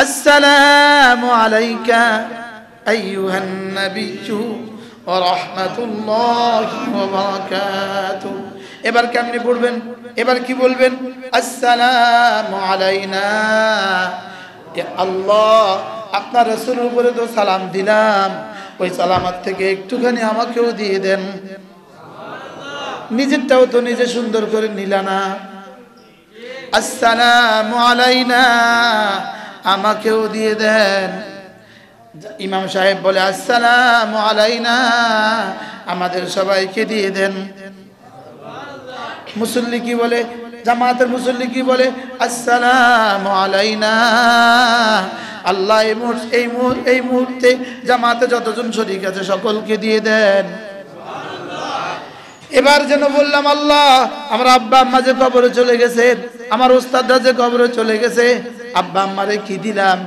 আসসালামু আলাইকা আইয়ুহান নাবিয়্যু ওয়া রাহমাতুল্লাহি ওয়া বারাকাতুহু। এবার কেমনে পড়বেন? এবার কি বলবেন? আসসালামু আলাইনা, আল্লাহ আপনার রাসূলের উপরে তো সালাম দিলাম, ওই সালামাত থেকে একটুখানি আমাকেও দিয়ে দেন। নিজেরটাও তো নিজে সুন্দর করে নিলা না। আসসালামু আলাইনা, আমাকেও দিয়ে দেন। ইমাম সাহেব বলে আসসালামু আলাইনা, আমাদের সবাইকে দিয়ে দেন। মুসল্লি কি বলে? জামাতের মুসল্লি কি বলে? আসসালামু আলাইনা, আল্লাহ এই মুহূর্তে জামাতে যতজন শরীক আছে সকলকে দিয়ে দেন। এবার যেন বললাম, আল্লাহ আমার আব্বা আম্মা যে কবরে চলে গেছে, আমার ওস্তাদরা যে কবরে চলে গেছে, আব্বা আম্মারে কি দিলাম,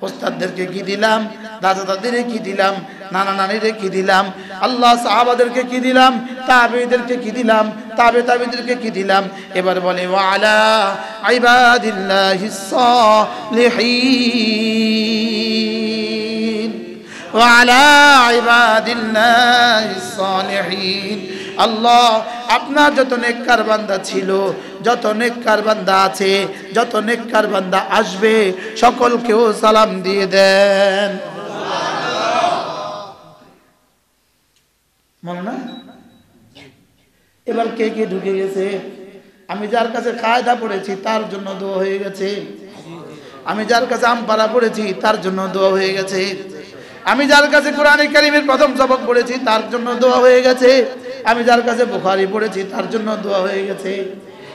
ওস্তাদদেরকে কি দিলাম, দাদা দাদিরে কি দিলাম, নানা নানিরে কি দিলাম, আল্লাহ সাহাবাদেরকে কি দিলাম, তাবেঈদেরকে কি দিলাম, তাবেঈদেরকে কি দিলাম। এবার বলে ওয়া আলা ইবাদিল্লাহিস সালিহিন, ওয়া আলা ইবাদিল্লাহিস সালিহিন। আল্লাহ আপনার যত নেককার বান্দা ছিল, যত নেককার বান্দা আছে, যত নেককার বান্দা আসবে, সকলকেও সালাম দিয়ে দেন। মনে না? এবার কে কে ঢুকে গেছে? আমি যার কাছে কায়দা পড়েছি তার জন্য দোয়া হয়ে গেছে, আমি যার কাছে আমপারা পড়েছি তার জন্য দোয়া হয়ে গেছে, আমি যার কাছে কোরআনে কারীমের প্রথম সবক পড়েছি তার জন্য দোয়া হয়ে গেছে, আমি যার কাছে বুখারী পড়েছি তার জন্য দোয়া হয়ে গেছে।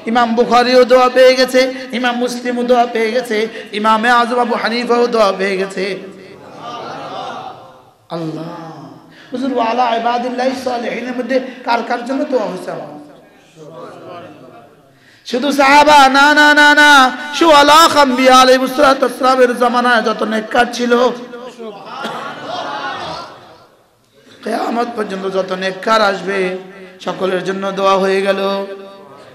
ইমাম বুখারীও দোয়া পেয়ে গেছে, ইমাম মুসলিমও দোয়া পেয়ে গেছে, ইমামে আযম আবু হানিফাও দোয়া পেয়ে গেছে। আল্লাহ হুজুর ওয়া আলা ইবাদিল্লাহিস সালিহিনের মধ্যে কার কার জন্য দোয়া হয়েছে? শুধু সাহাবা না, না না না, শুহাদা আম্বিয়া আলাইহিস সালাতু ওয়াস সালামের জামানায় যত নেককার ছিল, কিয়ামত পর্যন্ত যত নেককার আসবে সকলের জন্য দোয়া হয়ে গেল।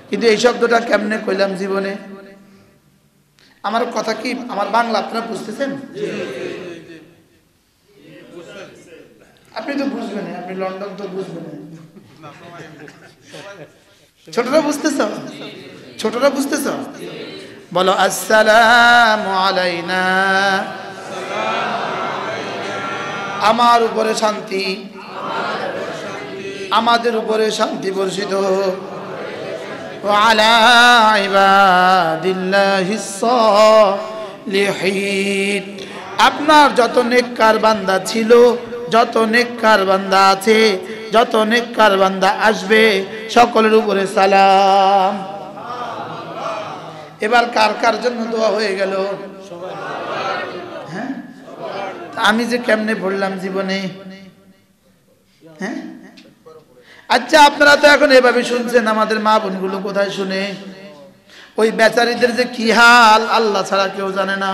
কিন্তু এই শব্দটা কেমনে কইলাম জীবনে? আমার কথা কি আমার বাংলা আপনারা বুঝতেছেন? আপনি তো বুঝবেন, আপনি লন্ডন তো বুঝবেন, ছোটরা বুঝতেছ, ছোটরা বুঝতেছ? বলো আসসালামু আলাইনা, আমার উপরে শান্তি, আমাদের উপরে শান্তি বর্ষিত হোক। ওয়া আলা ইবাদিল্লাহিস সালিহিন, আপনার যত নেককার বান্দা ছিল, যত নেককার বান্দা আছে, যত নেককার বান্দা আসবে, সকলের উপরে সালাম। এবার কার কার জন্য দোয়া হয়ে গেল? হ্যাঁ, আমি যে কেমনে পড়লাম জীবনে? হ্যাঁ, আচ্ছা আপনারা তো এখন এভাবে শুনছেন, আমাদের মা বোনগুলো কোথায় শুনে? ওই বেচারীদের যে কি হাল আল্লাহ ছাড়া কেউ জানে না।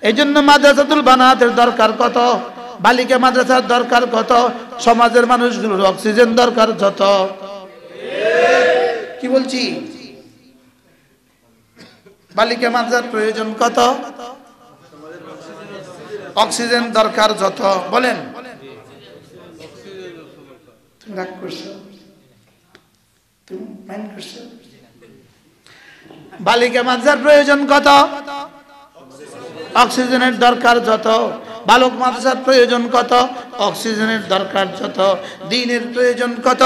এই জন্য মাদ্রাসাতুল বানাতের দরকার কত, বালিকা মাদ্রাসার দরকার কত, সমাজের মানুষগুলোর অক্সিজেন দরকার যত। কি বলছি? বালিকা মাদ্রাসার প্রয়োজন কত, অক্সিজেন দরকার যত। বলেন, তুমি রাগ করছো? তুমি মাইন্ড করছো? বালিকা মাদ্রাসার প্রয়োজন কত, অক্সিজেনের দরকার যত। বালক মাদ্রাসার প্রয়োজন কত, অক্সিজেনের দরকার যত। দ্বীনের প্রয়োজন কত,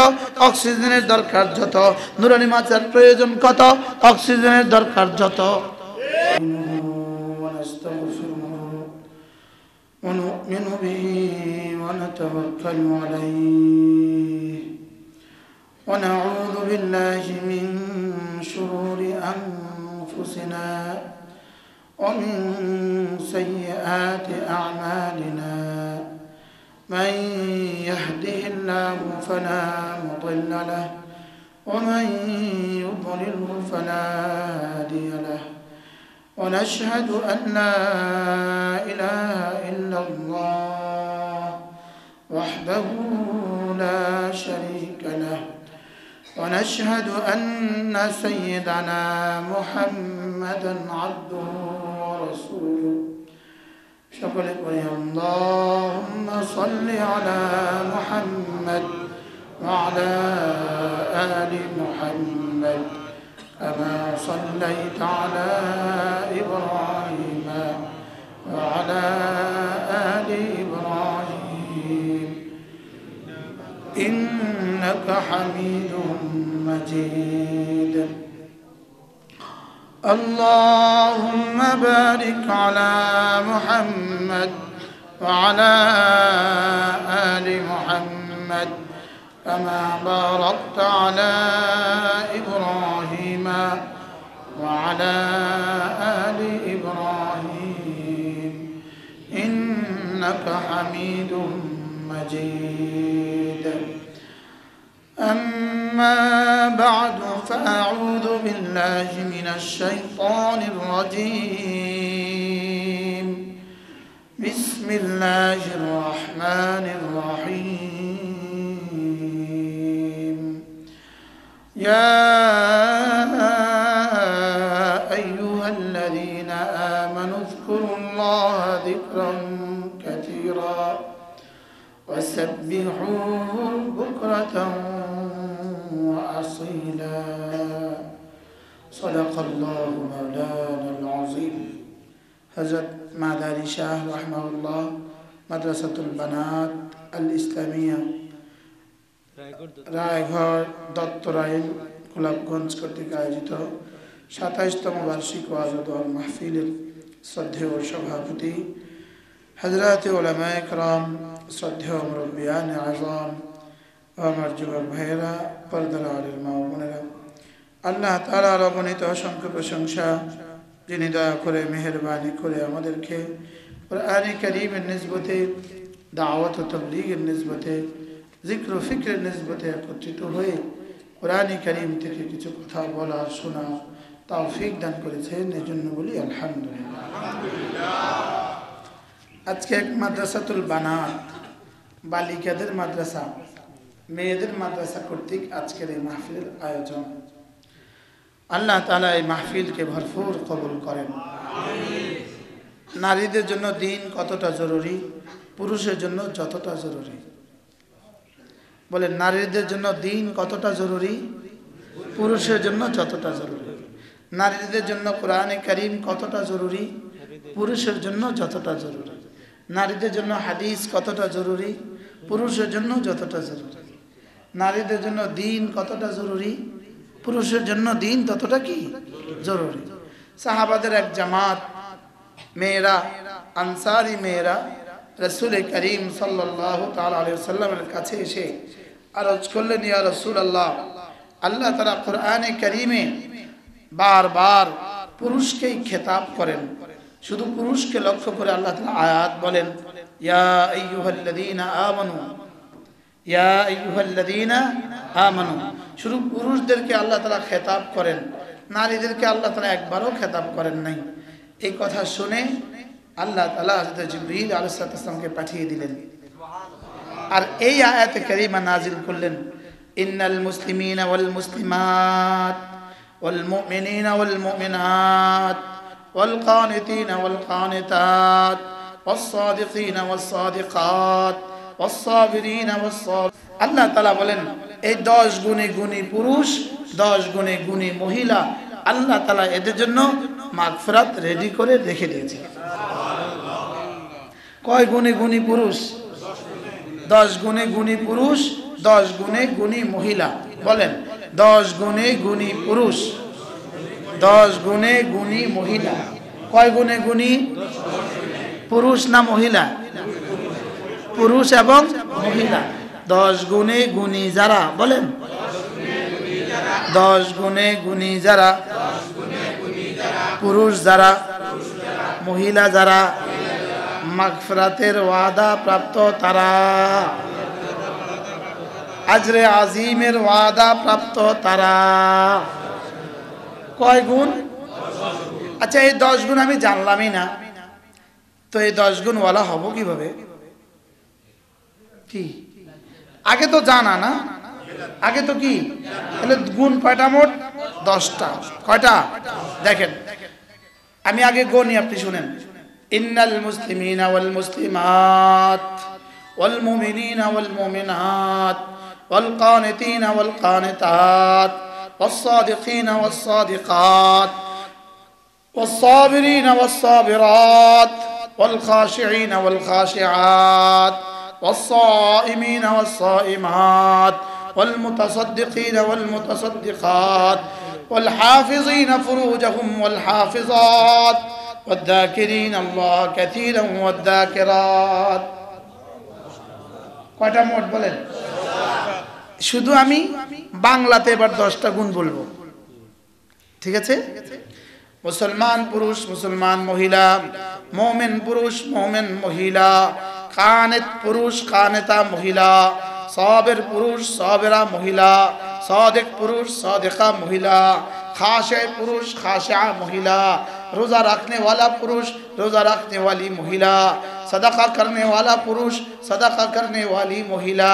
অক্সিজেনের দরকার যত। নুরানি মাদ্রাসার প্রয়োজন কত, অক্সিজেনের দরকার যত। ونؤمن به ونتوكل عليه ونعوذ بالله من شرور أنفسنا ومن سيئات أعمالنا من يهده الله فلا مضل له ومن يضلله فلا هادي له ونشهد أن لا إله إلا الله وحده لا شريك له ونشهد أن سيدنا محمدا عبده ورسوله সকলে পড়ি আল্লাহুম্মা সাল্লি আলা মুহাম্মাদ ওয়া আলা আলি মুহাম্মাদ কামা সাল্লাইতা আলা ইব্রাহিম ওয়া আলা আলি ইব্রাহিম ইন্নাকা হামিদুম মাজিদ اللهم بارك على محمد وعلى آل محمد كما باركت على إبراهيم وعلى آل إبراهيم إنك حميد مجيد أما بعد فأعوذ بالله من الشيطان الرجيم بسم الله الرحمن الرحيم يا أيها الذين آمنوا اذكروا الله ذكرا كثيرا وسبحوه بكرة وأصيلا صدق الله مولانا العظيم حضرت মাদারি শাহ রাহমাহুল্লাহ মাদ্রাসাতুল বানাত আল ইসলামিয়া রায়ঘর দত্তরাইল গোলাপগঞ্জ কর্তৃক আয়োজিত 27তম বার্ষিক ওয়াজ ও দোয়া মাহফিলের শ্রদ্ধেয় সভাপতি হযরত উলামায়ে কেরাম শ্রদ্ধেয় মুরব্বিয়ান আযম আমার যুবক ভাইয়েরা পর্দার আড়ালের মা ও বোনেরা, আল্লাহ তাআলার অগণিত অসংখ্য প্রশংসা যিনি দয়া করে মেহেরবানি করে আমাদেরকে কোরআনে কারীমের নিসবতে দাওয়াত ও তাবলীগের নিসবতে জিক্র ও ফিকরের নিসবতে একত্রিত হয়ে কোরআনে কারীম থেকে কিছু কথা বলা শোনা তৌফিক দান করেছেন, এজন্য বলি আলহামদুলিল্লাহ। আজকে এক মাদ্রাসাতুল বানাত বালিকাদের মাদ্রাসা মেয়েদের মাদ্রাসা কর্তৃক আজকের এই মাহফিলের আয়োজন। আল্লাহ তাআলা এই মাহফিলকে ভরপুর কবুল করেন। নারীদের জন্য দিন কতটা জরুরি, পুরুষের জন্য যতটা জরুরি। বলেন, নারীদের জন্য দিন কতটা জরুরি, পুরুষের জন্য যতটা জরুরি। নারীদের জন্য কোরআনে কারীম কতটা জরুরি, পুরুষের জন্য যতটা জরুরি। নারীদের জন্য হাদিস কতটা জরুরি, পুরুষের জন্য যতটা জরুরি। নারীদের জন্য দিন কতটা জরুরি, পুরুষের জন্য দিন ততটা কি জরুরি। সাহাবাদের এক জামাত মেয়েরা, আনসারি মেয়েরা রাসূল করিম সাল্লাল্লাহু তাআলা আলাইহি ওয়াসাল্লামের কাছে এসে আরজ করলেন, ইয়া রাসূলুল্লাহ, আল্লাহ তাআলা কোরআনে কারীমে বারবার পুরুষকেই খেতাব করেন। শুধু পুরুষকে লক্ষ্য করে আল্লাহ তাআলা আয়াত বলেন, ইয়া আইয়ুহাল্লাযীনা আমানু, ইয়া আইয়ুহাল্লাযীনা আমানু। শুধু পুরুষদেরকে আল্লাহ তাআলা খেতাব করেন, নারীদেরকে আল্লাহ তাআলা একবারও খেতাব করেন নাই। এই কথা শুনে আল্লাহ তাআলা হযরত জিবরিল আলাইহিস সালামকে পাঠিয়ে দিলেন আর এই আয়াতে কারীমা নাজিল করলেন, ইন্নাল মুসলিমিনা ওয়াল মুসলিমাত ওয়াল মুমিনিনা ওয়াল মুমিনাত ওয়াল কানিতিনা ওয়াল কানিতাত ওয়াস সাদিকিনা ওয়াস সাদিকাত ওয়াস সাবিরিনা ওয়াস সাবিরাত। আল্লাহ তাআলা বলেন, এই 10 গুণে গুণী পুরুষ, 10 গুণে গুণী মহিলা আল্লাহ তাআলা এদের জন্য মাগফিরাত রেডি করে রেখে দিয়েছে। কয় গুণে গুণী পুরুষ? 10 গুণে গুণী পুরুষ, 10 গুণে গুণী মহিলা। বলেন, 10 গুণে গুণী পুরুষ, 10 গুণে গুণী মহিলা। কয় গুণে গুণী? পুরুষ না মহিলা? পুরুষ এবং মহিলা। 10 গুণে গুণী যারা, বলেন 10 গুণে গুণী যারা, পুরুষ যারা, মহিলা যারা, মাগফিরাতের ওয়াদা প্রাপ্ত তারা, আজরে আজিমের ওয়াদা প্রাপ্ত তারা। কয় গুণ? আচ্ছা, এই 10 গুণ আমি জানলামই না, তো এই 10 গুণ ওয়ালা হব কিভাবে? কি আগে তো জানা না, আগে তো কি? তাহলে গুণ কয়টা মোট? 10টা। কয়টা? দেখেন, আমি আগে গণি, আপনি শুনেন। ইন্নাল মুসলিমিনা ওয়াল মুসলিমাত ওয়াল মুমিনিনা ওয়াল মুমিনাত ওয়াল কানিতিনা ওয়াল কানিতাত ওয়াস সাদিকিনা ওয়াস সাদিকাত ওয়াস সাবিরিনা ওয়াস সাবিরাত ওয়াল খাশিঈনা ওয়াল খাশিআত ওয়াস সাইমিনা ওয়াস সাইমাত ওয়াল মুতাসাদ্দিকিনা ওয়াল মুতাসাদ্দিকাত ওয়াল হাফিযিনা ফুরুজাহুম ওয়াল হাফিযাত والذاكرين الله كثيرا والذاكرات কয়টা মোট বলেন শুধু আমি বাংলাতে এবার 10টা গুণ বলবো ঠিক আছে মুসলমান পুরুষ মুসলমান মহিলা মুমিন পুরুষ মুমিন মহিলা কানিত পুরুষ কানিতা মহিলা সাবির পুরুষ সাবিরা মহিলা সাদিক পুরুষ সাদিকা মহিলা खाशे पुरुष खाशा महिला रोजा रखने वाला पुरुष रोजा रखने वाली महिला सदका करने वाला पुरुष सदका करने वाली महिला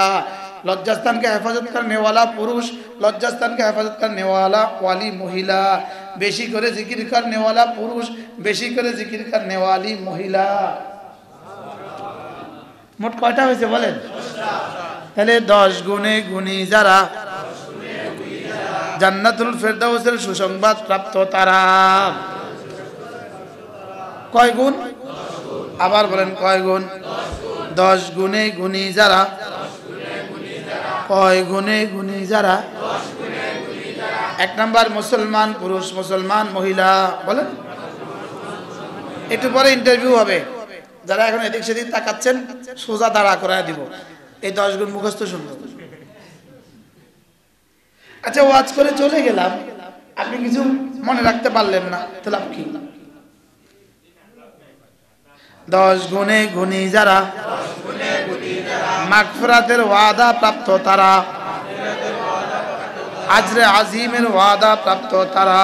लज्जास्थान के हिफाजत करने वाला पुरुष लज्जास्थान के हिफाजत करने वाली महिला बेशी करे जिक्र करने वाला पुरुष बेशी करे जिक्र करने वाली महिला मोट कयटा হয়েছে বলেন তাহলে 10 গুণে গুণী যারা জান্নাতুল ফেরদাউসের সুসংবাদ প্রাপ্ত তারা কয় গুণ আবার বলেন কয় গুণ 10 গুণে গুণী যারা কয় গুণে গুণী যারা 1 নাম্বার মুসলমান পুরুষ মুসলমান মহিলা বলেন একটু পরে ইন্টারভিউ হবে যারা এখন এদিক সেদিক তাকাচ্ছেন সোজা দাঁড়া করায় দিব এই 10 গুণ মুখস্থ শুনবো আচ্ছা ওয়াজ করে চলে গেলাম আপনি কিছু মনে রাখতে পারলেন না তো লাভ কি 10 গুণে গুণী যারা মাগফিরাতের ওয়াদা প্রাপ্ত তারা আজরে আজিমের ওয়াদা প্রাপ্ত তারা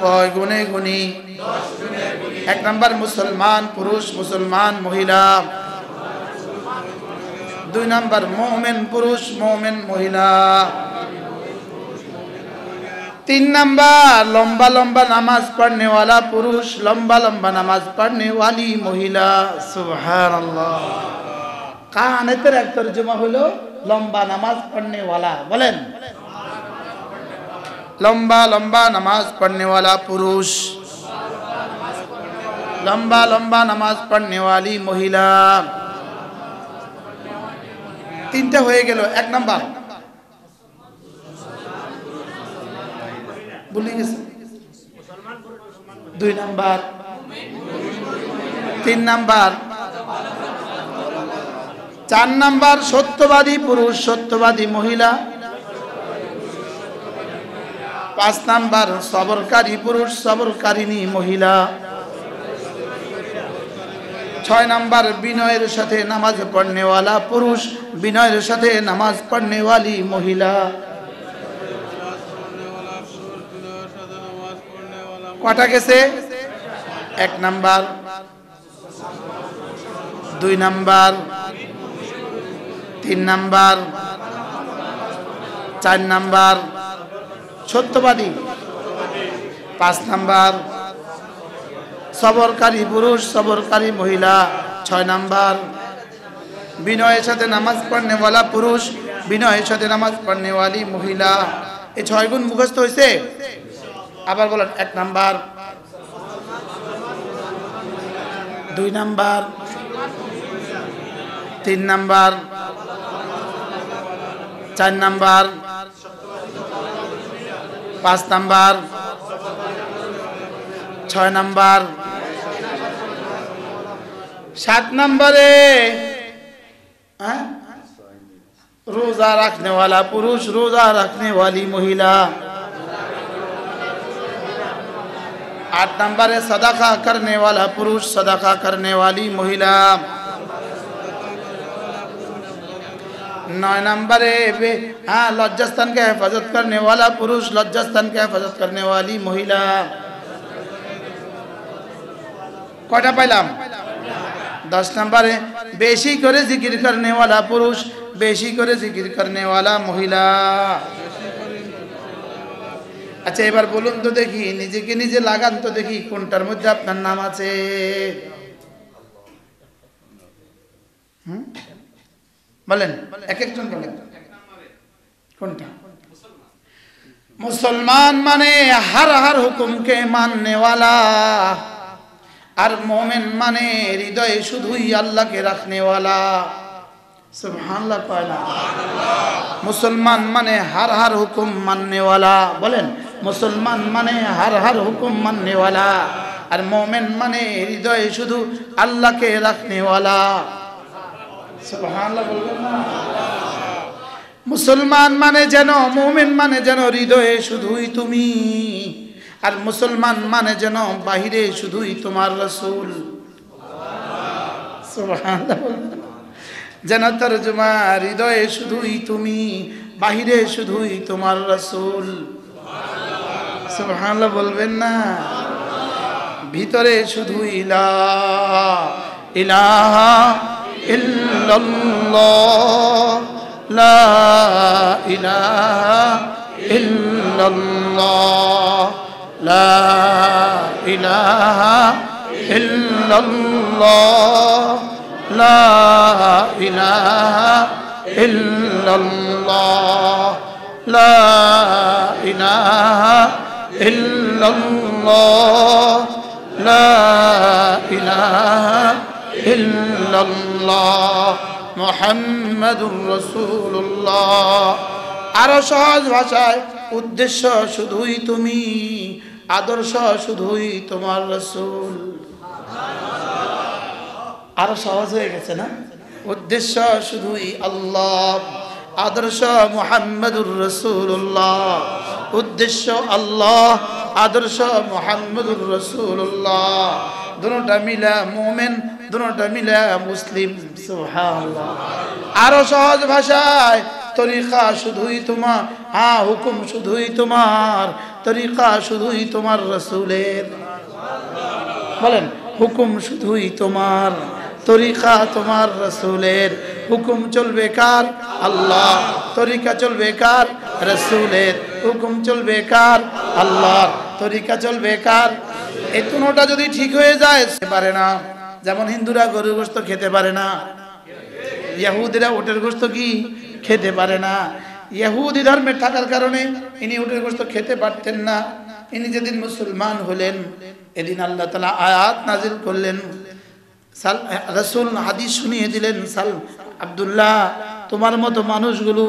কয় গুণে গুণী 1 নাম্বার মুসলমান পুরুষ মুসলমান মহিলা 2 নাম্বার মুমিন পুরুষ মুমিন মহিলা 3 নাম্বার লম্বা লম্বা নামাজ পড়নে वाला পুরুষ লম্বা লম্বা নামাজ পড়নে वाली মহিলা সুবহানাল্লাহ কানেতের এক তরজমা হলো লম্বা নামাজ পড়নে वाला বলেন লম্বা লম্বা নামাজ পড়নে वाला পুরুষ লম্বা লম্বা নামাজ পড়নে वाली মহিলা তিনটা হয়ে গেল 1 নাম্বার ভুলে গেছে 2 নাম্বার 3 নাম্বার 4 নাম্বার সত্যবাদী পুরুষ সত্যবাদী মহিলা 5 নাম্বার সবরকারী পুরুষ সবরকারিনী মহিলা 6 নাম্বার বিনয়ের সাথে নামাজ পড়নে वाला পুরুষ বিনয়ের সাথে নামাজ পড়নে वाली মহিলা কয়টা গেছে 1 নাম্বার 2 নাম্বার 3 নাম্বার 4 নাম্বার সত্যবাদী 5 নাম্বার সবরকারী পুরুষ সবরকারী মহিলা 6 নাম্বার বিনয়ের সাথে নামাজ পড়নে वाला পুরুষ বিনয়ের সাথে নামাজ পড়নে वाली মহিলা এই 6 গুণ মুখস্থ হইছে আবার বলেন 1 number 2 number 3 number 4 number 5 number 6 number 7 নম্বরে रोजा रखने वाला पुरुष रोजा रखने वाली महिला 8 नंबर है सदका करने वाला पुरुष सदका करने वाली महिला 9 नंबर है लज्जास्थान के हिफाजत करने वाला पुरुष लज्जास्थान के हिफाजत करने वाली महिला कयटा पाइलाम 10 नंबर है बेशी करे जिक्र करने वाला पुरुष बेशी करे जिक्र करने वाला महिला আচ্ছা এবার বলুন তো দেখি, নিজেকে নিজে লাগান তো দেখি কোনটার মধ্যে আপনার নাম আছে। বলেন, এক একজন বলেন কোনটা। মুসলমান মানে हर हर हुक्म के मानने वाला, আর মোমেন মানে হৃদয়ে শুধুই আল্লাহকে রাখনে वाला। সুবহানাল্লাহ কয় না? মুসলমান মানে हर हर हुक्म मानने वाला। বলেন, মুসলমান মানে हर हर हुक्म मानने वाला, আর মোমেন মানে হৃদয়ে শুধু আল্লাহকে রাখনে वाला। সুবহানাল্লাহ বলবেন না? মুসলমান মানে যেন, মুমিন মানে যেন হৃদয়ে শুধুই তুমি, আর মুসলমান মানে যেন বাহিরে শুধুই তোমার রাসূল। সুবহানাল্লাহ। যেন তরজমা হৃদয়ে শুধুই তুমি, বাহিরে শুধুই তোমার রাসূল। সুবহানাল্লাহ বলবেন না? ভিতরে শুধুই লা ইলাহা ইল্লাল্লাহ, লা ইলাহা ইল্লাল্লাহ, লা ইলাহা ইল্লাল্লাহ, লা ইলাহা ইল্লাল্লাহ, লা ইলাহা ইল্লাল্লাহ, লা ইলাহা ইল্লাল্লাহ, মুহাম্মাদুর রাসূলুল্লাহ। আরো সহজ ভাষায়, উদ্দেশ্য শুধুই তুমি, আদর্শ শুধুই তোমার রাসূল। আরো সহজ হয়ে গেছে না? উদ্দেশ্য শুধুই আল্লাহ, আদর্শ মুহাম্মাদুর রাসূলুল্লাহ। উদ্দেশ্য আল্লাহ, আদর্শ মুহাম্মাদুর রাসূলুল্লাহ। দুটোটা মিলা মুমিন, দুটোটা মিলা মুসলিম। সুবহানাল্লাহ। আরো সহজ ভাষায়, তরিকা শুধুই তোমার, হ্যাঁ হুকুম শুধুই তোমার, তরিকা শুধুই তোমার রাসূলের। বলেন, হুকুম শুধুই তোমার, তরিকা তোমার রাসূলের। হুকুম চলবে কার? আল্লাহ। তরিকা চলবে কার? রাসূলের। হুকুম চলবে কার? আল্লাহ। তরিকা চলবে কার? এই দুটোটা যদি ঠিক হয়ে যায় পারে না। যেমন হিন্দুরা গরুর গোশত খেতে পারে না, ইহুদিরা উটের গোশত কি খেতে পারে না। ইহুদি ধর্মে থাকার কারণে ইনি উটের গোশত খেতে পারতেন না। ইনি যেদিন মুসলমান হলেন, এদিন আল্লাহ তাআলা আয়াত নাজিল করলেন, রাসূল হাদিস শুনিয়ে দিলেন, আব্দুল্লাহ তোমার মতো মানুষগুলো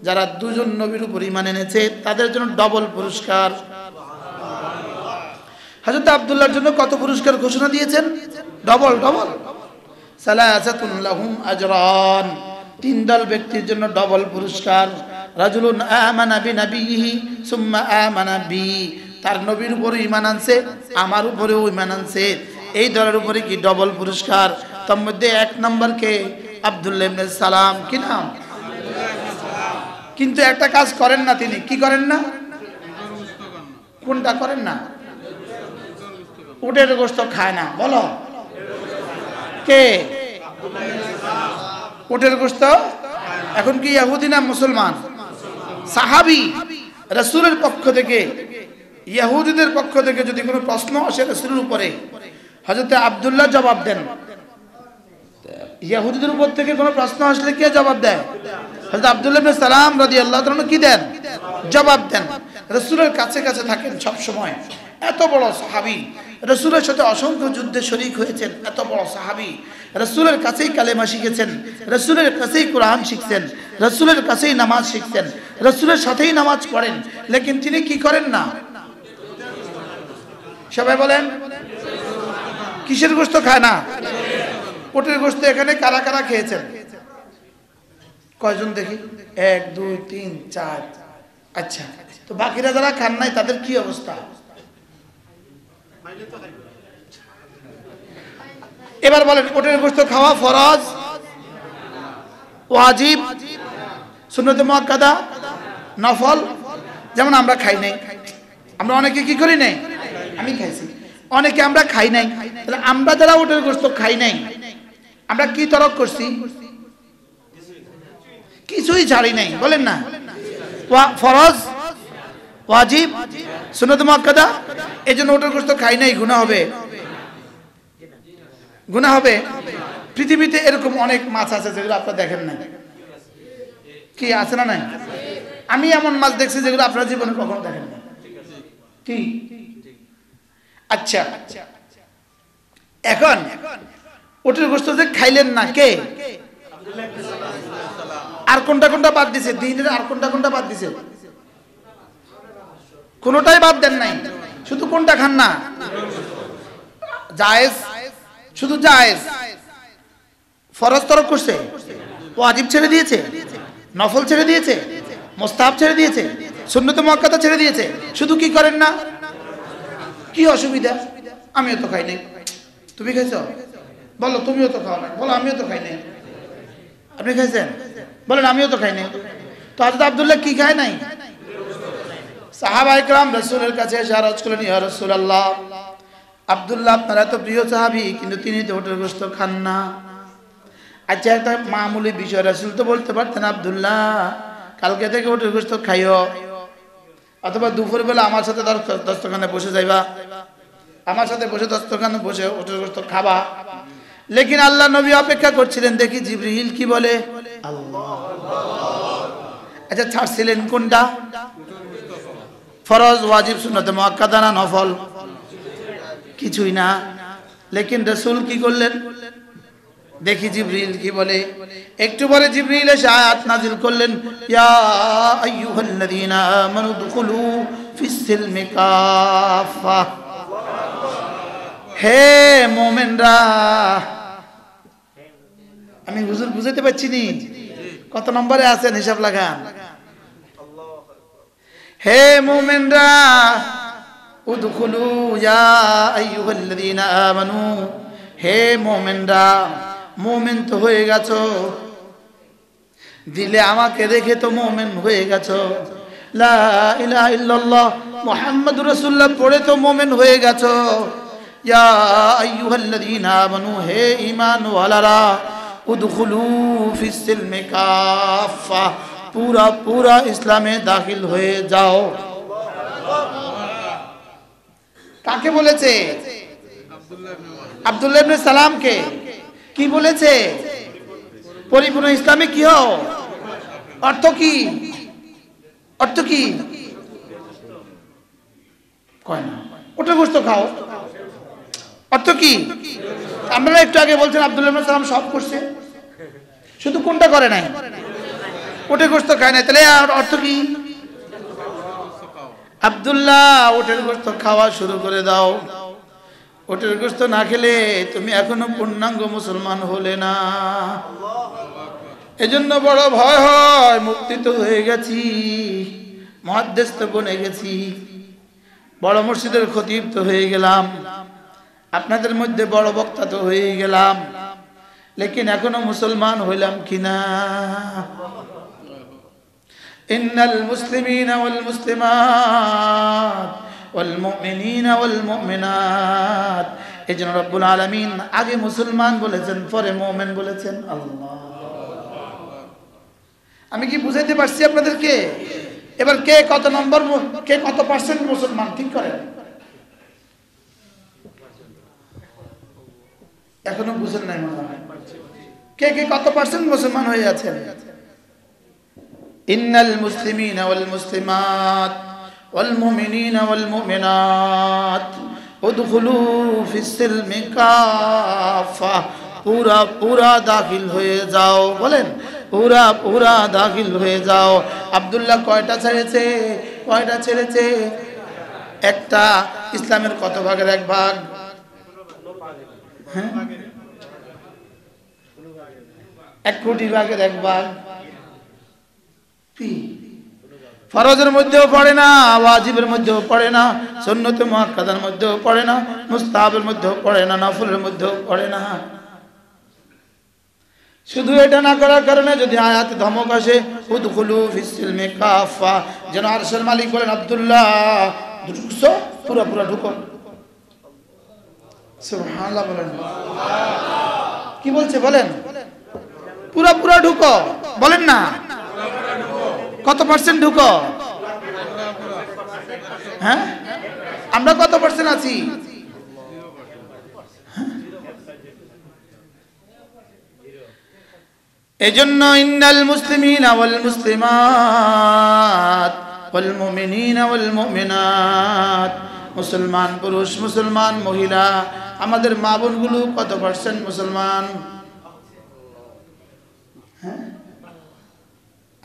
যারা দুজন নবীর উপর ঈমান এনেছে তাদের জন্য ডবল পুরস্কার। হযরত আব্দুল্লাহর জন্য কত পুরস্কার ঘোষণা দিয়েছেন? Double double. সালাসাতুন লাহুম আজরান, তিন দল ব্যক্তির জন্য ডবল পুরস্কার। রাজুলুন আমানা বিনাবিহি সুম্মা আমানা বি, তার নবীর উপর ঈমান আনছে, আমার উপরেও ঈমান আনছে, এই দলের উপরে কি ডবল পুরস্কার। তার মধ্যে এক নম্বর কে? আব্দুল্লাহ ইবনে সালাম। কি নাম? কিন্তু একটা কাজ করেন না তিনি। কি করেন না? কোনটা করেন না? উটের গোশত খায় না। বলো কে? উটের গোশত। এখন কি ইহুদি না মুসলমান? সাহাবী। রাসূলের পক্ষ থেকে, ইহুদিদের পক্ষ থেকে যদি কোনো প্রশ্ন আসে রাসূলের উপরে, হযরত আব্দুল্লাহ জবাব দেন। ইহুদিদের উপর থেকে কোনো প্রশ্ন আসলে কে জবাব দেয়? হযরত আব্দুল্লাহ ইবনে সালাম রাদিয়াল্লাহু তাআলা কি দেন? জবাব দেন। রাসূলের কাছে কাছে থাকেন সব সময়। এত বড় সাহাবী, রাসূলের সাথে অসংখ্য যুদ্ধে শরীক হয়েছেন, এত বড় সাহাবী, রাসূলের কাছেই কালেমা শিখেছেন, রাসূলের কাছেই কোরআন শিখছেন, রাসূলের কাছেই নামাজ শিখছেন, রাসূলের সাথেই নামাজ পড়েন, লেকিন তিনি কি করেন না? সবাই বলেন, কিসের গোশত খায় না? উটের গোশত। এখানে কারা কারা খেয়েছেন? কয়জন দেখি? 1 2 3 4। আচ্ছা, তো বাকিরা যারা খান নাই তাদের কি অবস্থা? এবার বলেন, উটের গোশত খাওয়া ফরজ, ওয়াজিব, সুন্নাতে মুআক্কাদা, নফল? যেমন আমরা খাই নাই, আমরা অনেকে কি করি নাই? আমি খাইছি, অনেকে আমরা খাই নাই। তাহলে আমরা যারা উটের গোশত খাই নাই, আমরা কি তরক করছি? কিছুই ছাড়ি নাই। বলেন না? ফরজ, ওয়াজিব, সুন্নাত মুআক্কাদা। এজন্য ওটার গোশত খাই নাই, গুনাহ হবে, গুনাহ হবে। পৃথিবীতে এরকম অনেক মাছ আছে যেগুলো আপনারা দেখেন না, কি আছে না নাই? আমি এমন মাছ দেখছি যেগুলো আপনারা জীবনে কখনো দেখেন না, কি? আচ্ছা, এখন ওটার গোশত যে খাইলেন না, কে? আর কোনটা কোনটা বাদ দিছে? দিনের আর কোনটা কোনটা বাদ দিছে? কোনটাই বাদ দেন নাই, শুধু কোনটা খান না? জায়েজ, শুধু জায়েজ। ফরজ তরক করছে, ওয়াজিব ছেড়ে দিয়েছে, নফল ছেড়ে দিয়েছে, মুস্তাহাব ছেড়ে দিয়েছে, সুন্নাত মুআক্কাদা ছেড়ে দিয়েছে। শুধু কি করেন না? কি অসুবিধা? আমিও তো খাই নাই। তুমি খাইছো? বলো তুমিও তো খাও না। বলো আমিও তো খাই নাই। আপনি খাইছেন? বলেন আমিও তো খাই নাই। তো হযরত আব্দুল্লাহ কি খায় নাই? সাহাবায়ে কেরাম রাসূলের কাছে এসে আরজ করলেন, ইয়া রাসূলুল্লাহ, আব্দুল্লাহ আপনার এত প্রিয় সাহাবী, কিন্তু তিনি তো ওটের গোশত খান না। আচ্ছা, একটা মামুলি বিষয়, রাসূল তো বলতে পারতেন, আব্দুল্লাহ কালকে থেকে ওটের গোশত খাইও, অথবা দুপুরবেলা আমার সাথে দস্তরখানে বসে যাইবা, আমার সাথে বসে দস্তরখানে বসে ওটের গোশত খাবা। লেকিন আল্লাহ নবী অপেক্ষা করছিলেন, দেখি জিবরিল কি বলে। আল্লাহ, আচ্ছা ছাড়ছিলেন কোনটা? ফরজ, ওয়াজিব, সুন্নাত মুআক্কাদা না নফল? কিছুই না। লেকিন রাসূল কি করলেন? দেখি জিবরিল কি বলে। একটু পরে জিবরিল এসে আয়াত নাজিল করলেন, ইয়া আইয়ুহাল্লাযীনা আমানু দুখুলু ফিস সিলমি কাফা। হে মুমিনরা, আমি হুজুর বুঝাতে পারছি নি? কত নম্বরে আছেন হিসাব লাগান। হে মুমিনরা, উদখুলু ইয়া আইয়ুহাল্লাযীনা আমানু, হে মুমিনরা, মুমিন তো হয়ে গেছো, দিলে আমাকে দেখে তো মুমিন হয়ে গেছো, লা ইলাহা ইল্লাল্লাহ মুহাম্মাদুর রাসূলুল্লাহ পড়ে তো মুমিন হয়ে গেছো। ইয়া আইয়ুহাল্লাযীনা আমানু, হে ঈমান ওয়ালারা, উদখুলু ফিস সিলমি কাফা, পুরা পুরা ইসলামে দাখিল হয়ে যাও। কাকে বলেছে? আব্দুল্লাহ ইবনে সালামকে। কি বলেছে? পরিপূর্ণ ইসলামে কি হও। অর্থ কি? অর্থ কি? কয় না ওটার গোশত খাও। অর্থ কি? আপনারা একটু আগে বলছেন আব্দুল্লাহ ইবনে সালাম সব করছে, শুধু কোনটা করে নাই? ওটের গোশত খায় নাই। তাহলে আর অর্থ কি? আব্দুল্লাহ ওটের গোশত খাওয়া শুরু করে দাও। ওটের গোশত না খেলে তুমি এখনো পূর্ণাঙ্গ মুসলমান হলে না। এজন্য বড় ভয় হয়, মুক্তি তো হয়ে গেছি, মুহাদ্দিস তো বনে গেছি, বড় মসজিদের খতিব তো হয়ে গেলাম, আপনাদের মধ্যে বড় বক্তা তো হয়ে গেলাম, লেকিন এখনো মুসলমান হইলাম কিনা? ইন্নাল মুসলিমিনা ওয়াল মুসলিমাত ওয়াল মুমিনিনা ওয়াল মুমিনাত। এজন্য রব্বুল আলামিন আগে মুসলমান বলেছেন, পরে মুমিন বলেছেন। আল্লাহ, আমি কি বুঝাইতে পারছি আপনাদেরকে? এবার কে কত নম্বর, কে কত পার্সেন্ট মুসলমান ঠিক করেন? এখনো বুঝেন নাই মনে হয়। কে কে কত পার্সেন্ট মুসলমান হয়ে আছেন? ইন্নাল মুসলিমিনা ওয়াল মুসলিমাত ওয়াল মুমিনিনা ওয়াল মুমিনাত উদখুলু ফিস সিলমি কাফা, পুরা পুরা দাখিল হয়ে যাও। বলেন পুরা পুরা দাখিল হয়ে যাও। আব্দুল্লাহ কয়টা ছেড়েছে? কয়টা ছেড়েছে? একটা। ইসলামের কত ভাগের এক ভাগ? হ্যাঁ, 1 কোটি ভাগের এক ভাগ। ফরজের মধ্যেও পড়ে না, ওয়াজিবের মধ্যেও পড়ে না, সুন্নাতে মুআক্কাদার মধ্যেও পড়ে না, মুস্তাহাবের মধ্যেও পড়ে না, নফলের মধ্যেও পড়ে না। শুধু এটা না করার কারণে যদি আয়াতে ধমক আসে, উদখুলু ফিস সিলমি কাফা, যেন আরশের মালিক বলেন, আব্দুল্লাহ ঢুকছো, পুরো পুরো ঢুকো। সুবহানাল্লাহ বলেন। কি বলছে বলেন? পুরো পুরো ঢুকো। বলেন না কত পার্সেন্ট ঢুকো? হ্যাঁ, আমরা কত পার্সেন্ট আছি? এজন্য ইন্নাল মুসলিমিনা ওয়াল মুসলিমাত ওয়াল মুমিনিনা ওয়াল মুমিনাত, মুসলমান পুরুষ মুসলমান মহিলা, আমাদের মা বোনগুলো কত পার্সেন্ট মুসলমান?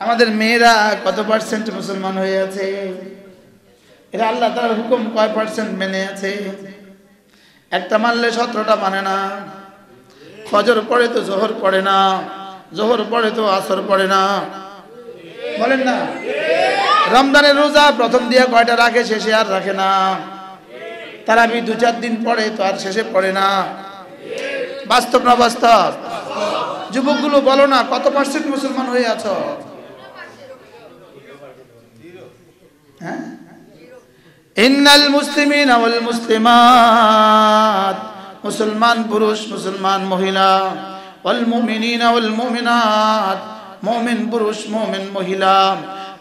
আমাদের মেয়েরা কত পার্সেন্ট মুসলমান হয়ে আছে? এরা আল্লাহ তাআলার হুকুম কয় পার্সেন্ট মেনে আছে? একটা মানলে 17টা মানে না। ফজর পড়ে তো জোহর পড়ে না, জোহর পড়ে তো আসর পড়ে না, বলেন না? রমজানের রোজা প্রথম দিয়ে কয়টা রাখে, শেষে আর রাখে না। তারাবি 2-4 দিন পড়ে তো আর শেষে পড়ে না। বাস্তব না বাস্তব? যুবকগুলো বলো না, কত পার্সেন্ট মুসলমান হয়ে আছো? হ্যাঁ, ইন্নাল মুসলিমিনা ওয়াল মুসলিমাত, মুসলমান পুরুষ মুসলমান মহিলা, ওয়াল মুমিনিনা ওয়াল মুমিনাত, মুমিন পুরুষ মুমিন মহিলা,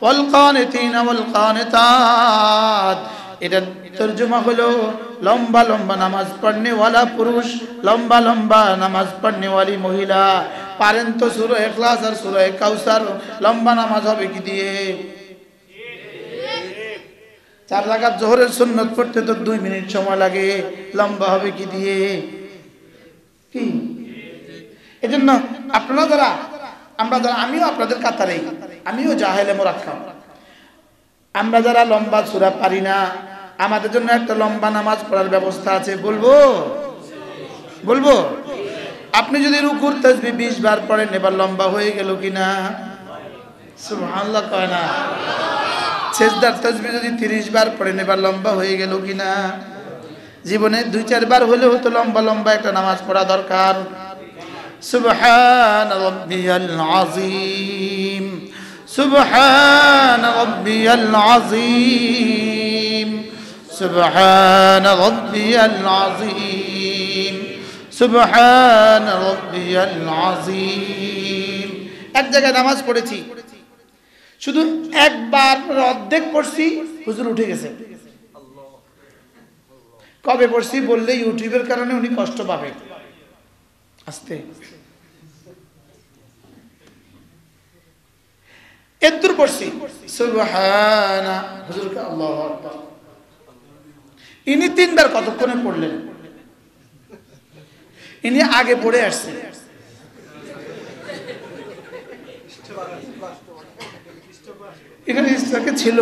ওয়াল কানিতিনা ওয়াল কানিতাত। এটা তরজমা হলো লম্বা লম্বা নামাজ পড়নে ওয়ালা পুরুষ, লম্বা লম্বা নামাজ পড়নে ওয়ালি মহিলা। পারেন তো সূরা ইখলাস আর সূরা কাউসার লম্বা নামাজ হবে কি দিয়ে? 4 রাকাত জোহরের সুন্নাত পড়তে তো 2 মিনিট সময় লাগে, লম্বা হবে কি দিয়ে? কি এজন্য আপনারা যারা, আমরা যারা, আমিও আপনাদের কাতারে, আমিও জাহেলে মুরাক্কাব, আমরা যারা লম্বা সূরা পারি না, আমাদের জন্য একটা লম্বা নামাজ পড়ার ব্যবস্থা আছে। বলবো বলবো আপনি যদি রুকুর তাসবিহ 20 বার পড়েন, এবার লম্বা হয়ে গেল কিনা? সুবহানাল্লাহ কয় না? সেজদার তাসবিহ যদি 30 বার পড়েন, এবার লম্বা হয়ে গেল কিনা? জীবনে 2-4 বার হলেও তো লম্বা লম্বা একটা নামাজ পড়া দরকার। সুবহান রাব্বিয়াল আযীম, সুবহান রাব্বিয়াল আযীম, সুবহান রাব্বিয়াল আযীম, সুবহান রাব্বিয়াল আযীম। এক জায়গায় নামাজ পড়েছি, শুধু একবার অর্ধেক পড়ছি, হুজুর উঠে গেছে। কবে পড়ছি বললে ইউটিউবের কারণে উনি কষ্ট পাবে। আস্তে এদুর পড়ছি, সুবহানা, হুজুরকে আল্লাহু আকবার। ইনি 3 বার কতক্ষণে পড়লেন? ইনি আগে পড়ে আসছে, এখানে স্টকে ছিল,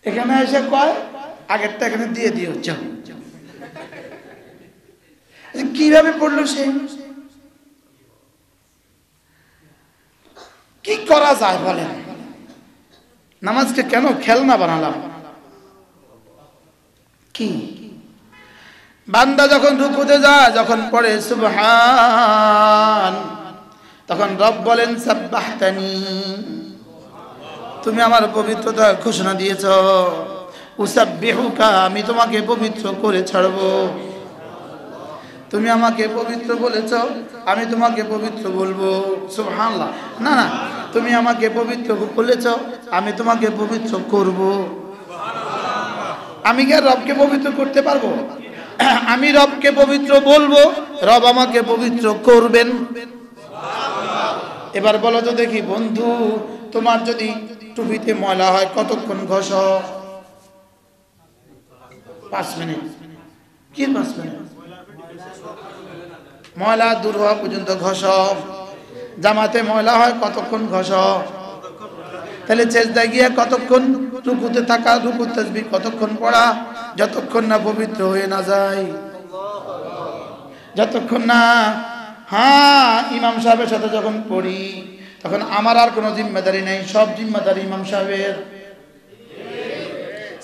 এখানে এসে কয় আগেরটা এখানে দিয়ে দিও, যাও। কিভাবে পড়লো সে? কি করা যায় বলেন? নামাজকে কেন খেলনা বানালাম? কি বান্দা যখন রুকুতে যায়, যখন পড়ে সুবহান, তখন রব বলেন সাব্বাহতানি, তুমি আমার পবিত্রতা ঘোষণা দিয়েছ। উসাব্বিহুকা, আমি তোমাকে পবিত্র করে ছাড়বো। তুমি আমাকে পবিত্র বলেছ, আমি তোমাকে পবিত্র বলবো। সুবহানাল্লাহ। না না, তুমি আমাকে পবিত্র বলেছ, আমি তোমাকে পবিত্র করব। আমি কি রবকে পবিত্র করতে পারবো? আমি রবকে পবিত্র বলবো, রব আমাকে পবিত্র করবেন। এবার বলো তো দেখি বন্ধু, তোমার যদি টুপিতে ময়লা হয় কতক্ষণ ঘষ? 5 মিনিট। কি 5 মিনিট? ময়লা দূর হওয়া পর্যন্ত ঘষ। জামাতে ময়লা হয় কতক্ষণ ঘষ? তাহলে সেজদায় গিয়ে কতক্ষণ? রুকুতে থাকা, রুকু তাসবিহ কতক্ষণ পড়া? যতক্ষণ না পবিত্র হয়ে না যায়, যতক্ষণ না। হ্যাঁ, ইমাম সাহেবের সাথে যখন পড়ি তখন আমার আর কোনো জিম্মেদারি নেই, সব জিম্মেদারি ইমাম সাহেবের।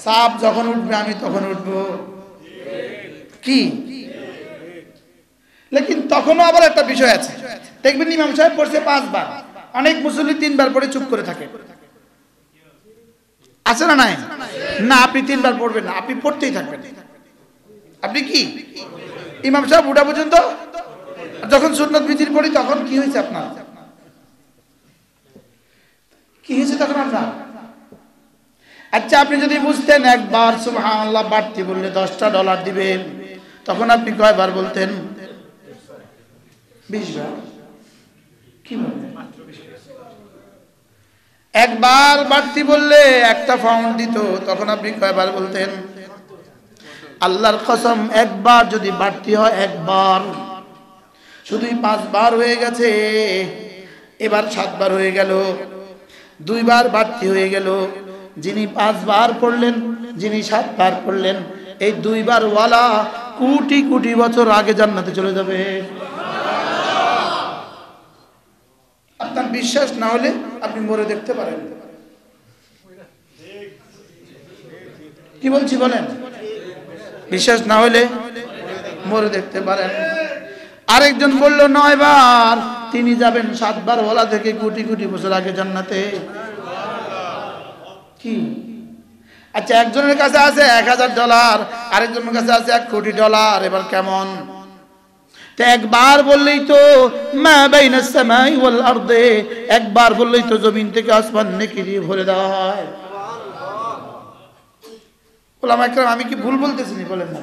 সাপ যখন উঠবে আমি তখন উঠবো। কি লেকিন তখনও আবার একটা বিষয় আছে, দেখবেন ইমাম সাহেব পড়ছে 5 বার, অনেক মুসল্লি 3 বার পড়ে চুপ করে থাকে। আছে না নাই? না, আপনি 3 বার পড়বেন না, আপনি পড়তেই থাকবেন। আপনি কি ইমাম সাহেব উঠা পর্যন্ত, যখন সুন্নত বিজির পড়ি তখন কি হয়েছে আপনার? কি হয়েছে তখন আপনার? আচ্ছা আপনি যদি বুঝতেন একবার সুবহানাল্লাহ বাড়তি বললে $10 দিবেন, তখন আপনি কয়বার বলতেন? 20 বার। কি বলেন? একবার বাড়তি বললে একটা পাউন্ড দিত, তখন আপনি কয়বার বলতেন? আল্লাহর কসম, একবার যদি বাড়তি হয়, একবার শুধুই 5 বার হয়ে গেছে, এবার 7 বার হয়ে গেল, 2 বার বাড়তি হয়ে গেল। যিনি 5 বার পড়লেন, যিনি 7 বার পড়লেন, এই 2 বার ওয়ালা কোটি কোটি বছর আগে জান্নাতে চলে যাবে। আপনার বিশ্বাস না হলে আপনি মরে দেখতে পারেন। কি বলছি বলেন? বিশ্বাস না হলে মরে দেখতে পারেন। আরেকজন বলল 9 বার, তিনি যাবেন 7 বার ওয়ালা থেকে কোটি কোটি বছর আগে জান্নাতে। কি? আচ্ছা একজনের কাছে আছে $1000, আরেকজনের কাছে আছে $1 কোটি। এবার কেমন? তো একবার বললেই তো মা বাইনাস সামাই ওয়াল আরদে, একবার বললেই তো জমিন থেকে আসমান নেকি দিয়ে ভরে দেওয়া হয়। ওলামা একরাম, আমি কি ভুল বলতেছি? বলেন না?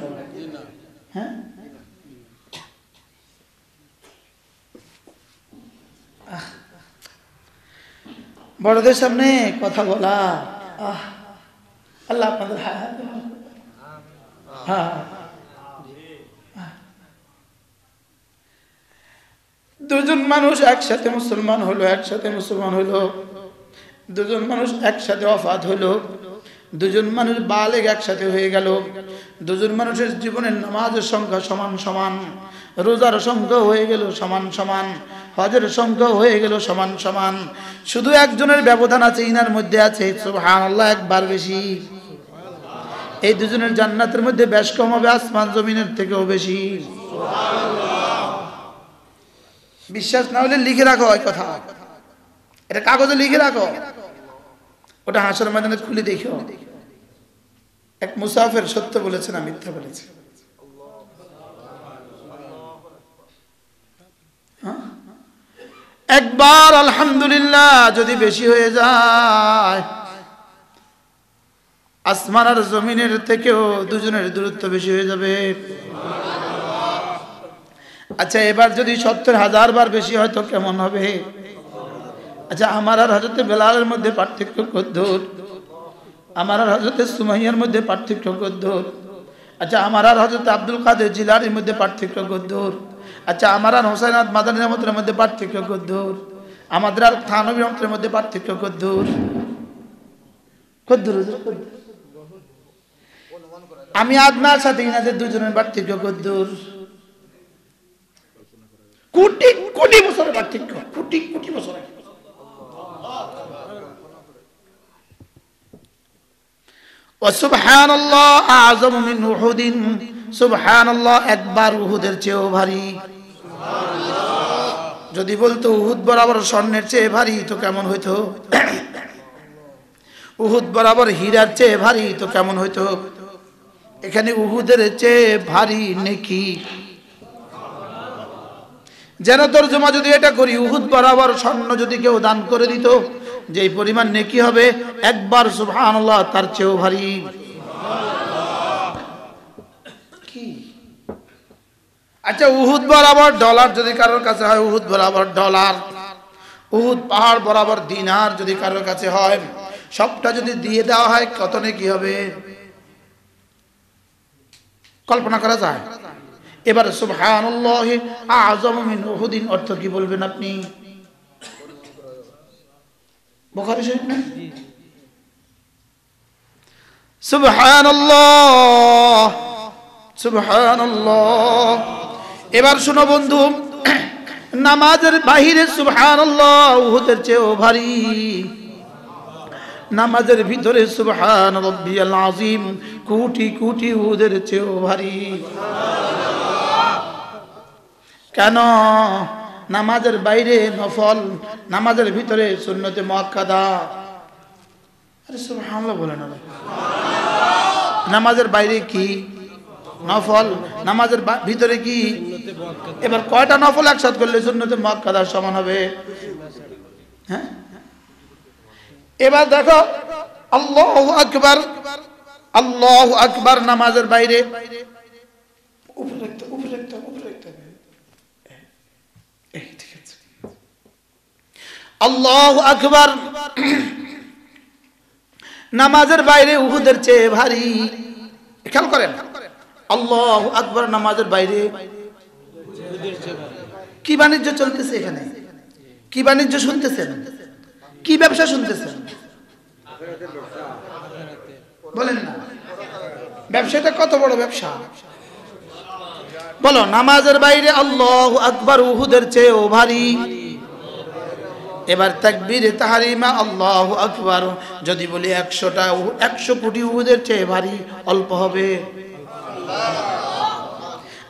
হ্যাঁ, বড়দের সামনে কথা বলা, আল্লাহ আপনাদের দুজন মানুষ একসাথে মুসলমান হলো, দুজন মানুষ একসাথে ওয়াফাত হলো, দুজন মানুষ বালেগ একসাথে হয়ে গেল, দুজন মানুষের জীবনের নামাজের সংখ্যা সমান সমান, রোজার সংখ্যা হয়ে গেল সমান সমান, হজের সংখ্যা হয়ে গেল সমান সমান, শুধু একজনের ব্যবধান আছে, ইনার মধ্যে আছে সুবহানাল্লাহ একবার বেশি। এই দুজনের জান্নাতের মধ্যে বেশ কম হবে আসমান জমিনের থেকেও বেশি। বিশ্বাস না হলে লিখে রাখো ওই কথা, এটা কাগজে লিখে রাখো, ওটা হাসর ময়দানে খুলে দেখো। এক মুসাফির সত্য বলেছে না মিথ্যা বলেছে? একবার আলহামদুলিল্লাহ যদি বেশি হয়ে যায়, আসমান আর জমিনের থেকেও দুজনের দূরত্ব বেশি হয়ে যাবে। আচ্ছা এবার যদি 70,000 বার বেশি হয় তো কেমন হবে? আচ্ছা আমার আর হযরত বেলালের মধ্যে পার্থক্য কতদূর? আমার আর হযরত সুমাইয়ার মধ্যে পার্থক্য কতদূর? আচ্ছা আমার আর হযরত আব্দুল কাদের জিলানীর মধ্যে পার্থক্য কতদূর? আচ্ছা আমার আর হোসেন আদ মাদানী রহমতের মধ্যে পার্থক্য কতদূর? আমাদের আর থানবী রহমতের মধ্যে পার্থক্য কতদূর? কতদূর? আমি আদনার সাথে ইনাদের দুজনের পার্থক্য কতদূর? কোটি কোটি বছরের পার্থক্য, কোটি কোটি বছর। সুবহানাল্লাহ আযম মিন উহুদিন, সুবহানাল্লাহ একবার উহুদের চেয়েও ভারী। যদি বলতো উহুদ বরাবর স্বর্ণের চেয়ে ভারী তো কেমন হইতো? উহুদ বরাবর হীরার চেয়ে ভারী তো কেমন হইতো? এখানে উহুদের চেয়ে ভারী নেকি। যেন তরজমা যদি এটা করি, উহুদ বরাবর স্বর্ণ যদি কেউ দান করে দিত, যেই পরিমাণ নেকি হবে একবার সুবহানাল্লাহ তার চেয়েও ভারী। কি? আচ্ছা উহুদ বরাবর ডলার যদি কারোর কাছে হয়, উহুদ বরাবর ডলার, উহুদ পাহাড় বরাবর দিনার যদি কারোর কাছে হয়, সবটা যদি দিয়ে দেওয়া হয় কত নেকি হবে কল্পনা করা যায়? এবার সুবহানাল্লাহ আযম মিন উহুদিন অর্থ কি বলবেন আপনি? বুখারী শরীফ না? সুবহানাল্লাহ সুবহানাল্লাহ। এবার শুনো বন্ধু, নামাজের বাহিরে সুবহানাল্লাহ উহুদের চেয়েও ভারী, নামাজের ভিতরে সুবহান রাব্বিয়াল আযীম কোটি কোটি উহুদের চেয়েও ভারী। কেন? নামাজের বাইরে নফল, নামাজের ভিতরে সুন্নতে মুআক্কাদা। আরে সুবহানাল্লাহ বলেন না। নামাজের বাইরে কি নফল, নামাজের ভিতরে কি? এবার কয়টা নফল একসাথে করলে সুন্নতে মুআক্কাদার সমান হবে? হ্যাঁ, এবার দেখো আল্লাহু আকবার, আল্লাহু আকবার নামাজের বাইরে আল্লাহু আকবার নামাজের বাইরে উহুদের চেয়ে ভারী। খেয়াল করেন, আল্লাহু আকবার নামাজের বাইরে। কি বাণিজ্য চলতেছে এখানে? কি বাণিজ্য শুনতেছেন? কি ব্যবসা শুনতেছেন? বলেন না, ব্যবসাটা কত বড় ব্যবসা বলো। নামাজের বাইরে আল্লাহু আকবার উহুদের চেয়ে ভারী। এবার তাকবীরে তাহরিমা আল্লাহু আকবার যদি বলি 100টা 100 কোটি উহুদের চেয়ে ভারী, অল্প হবে?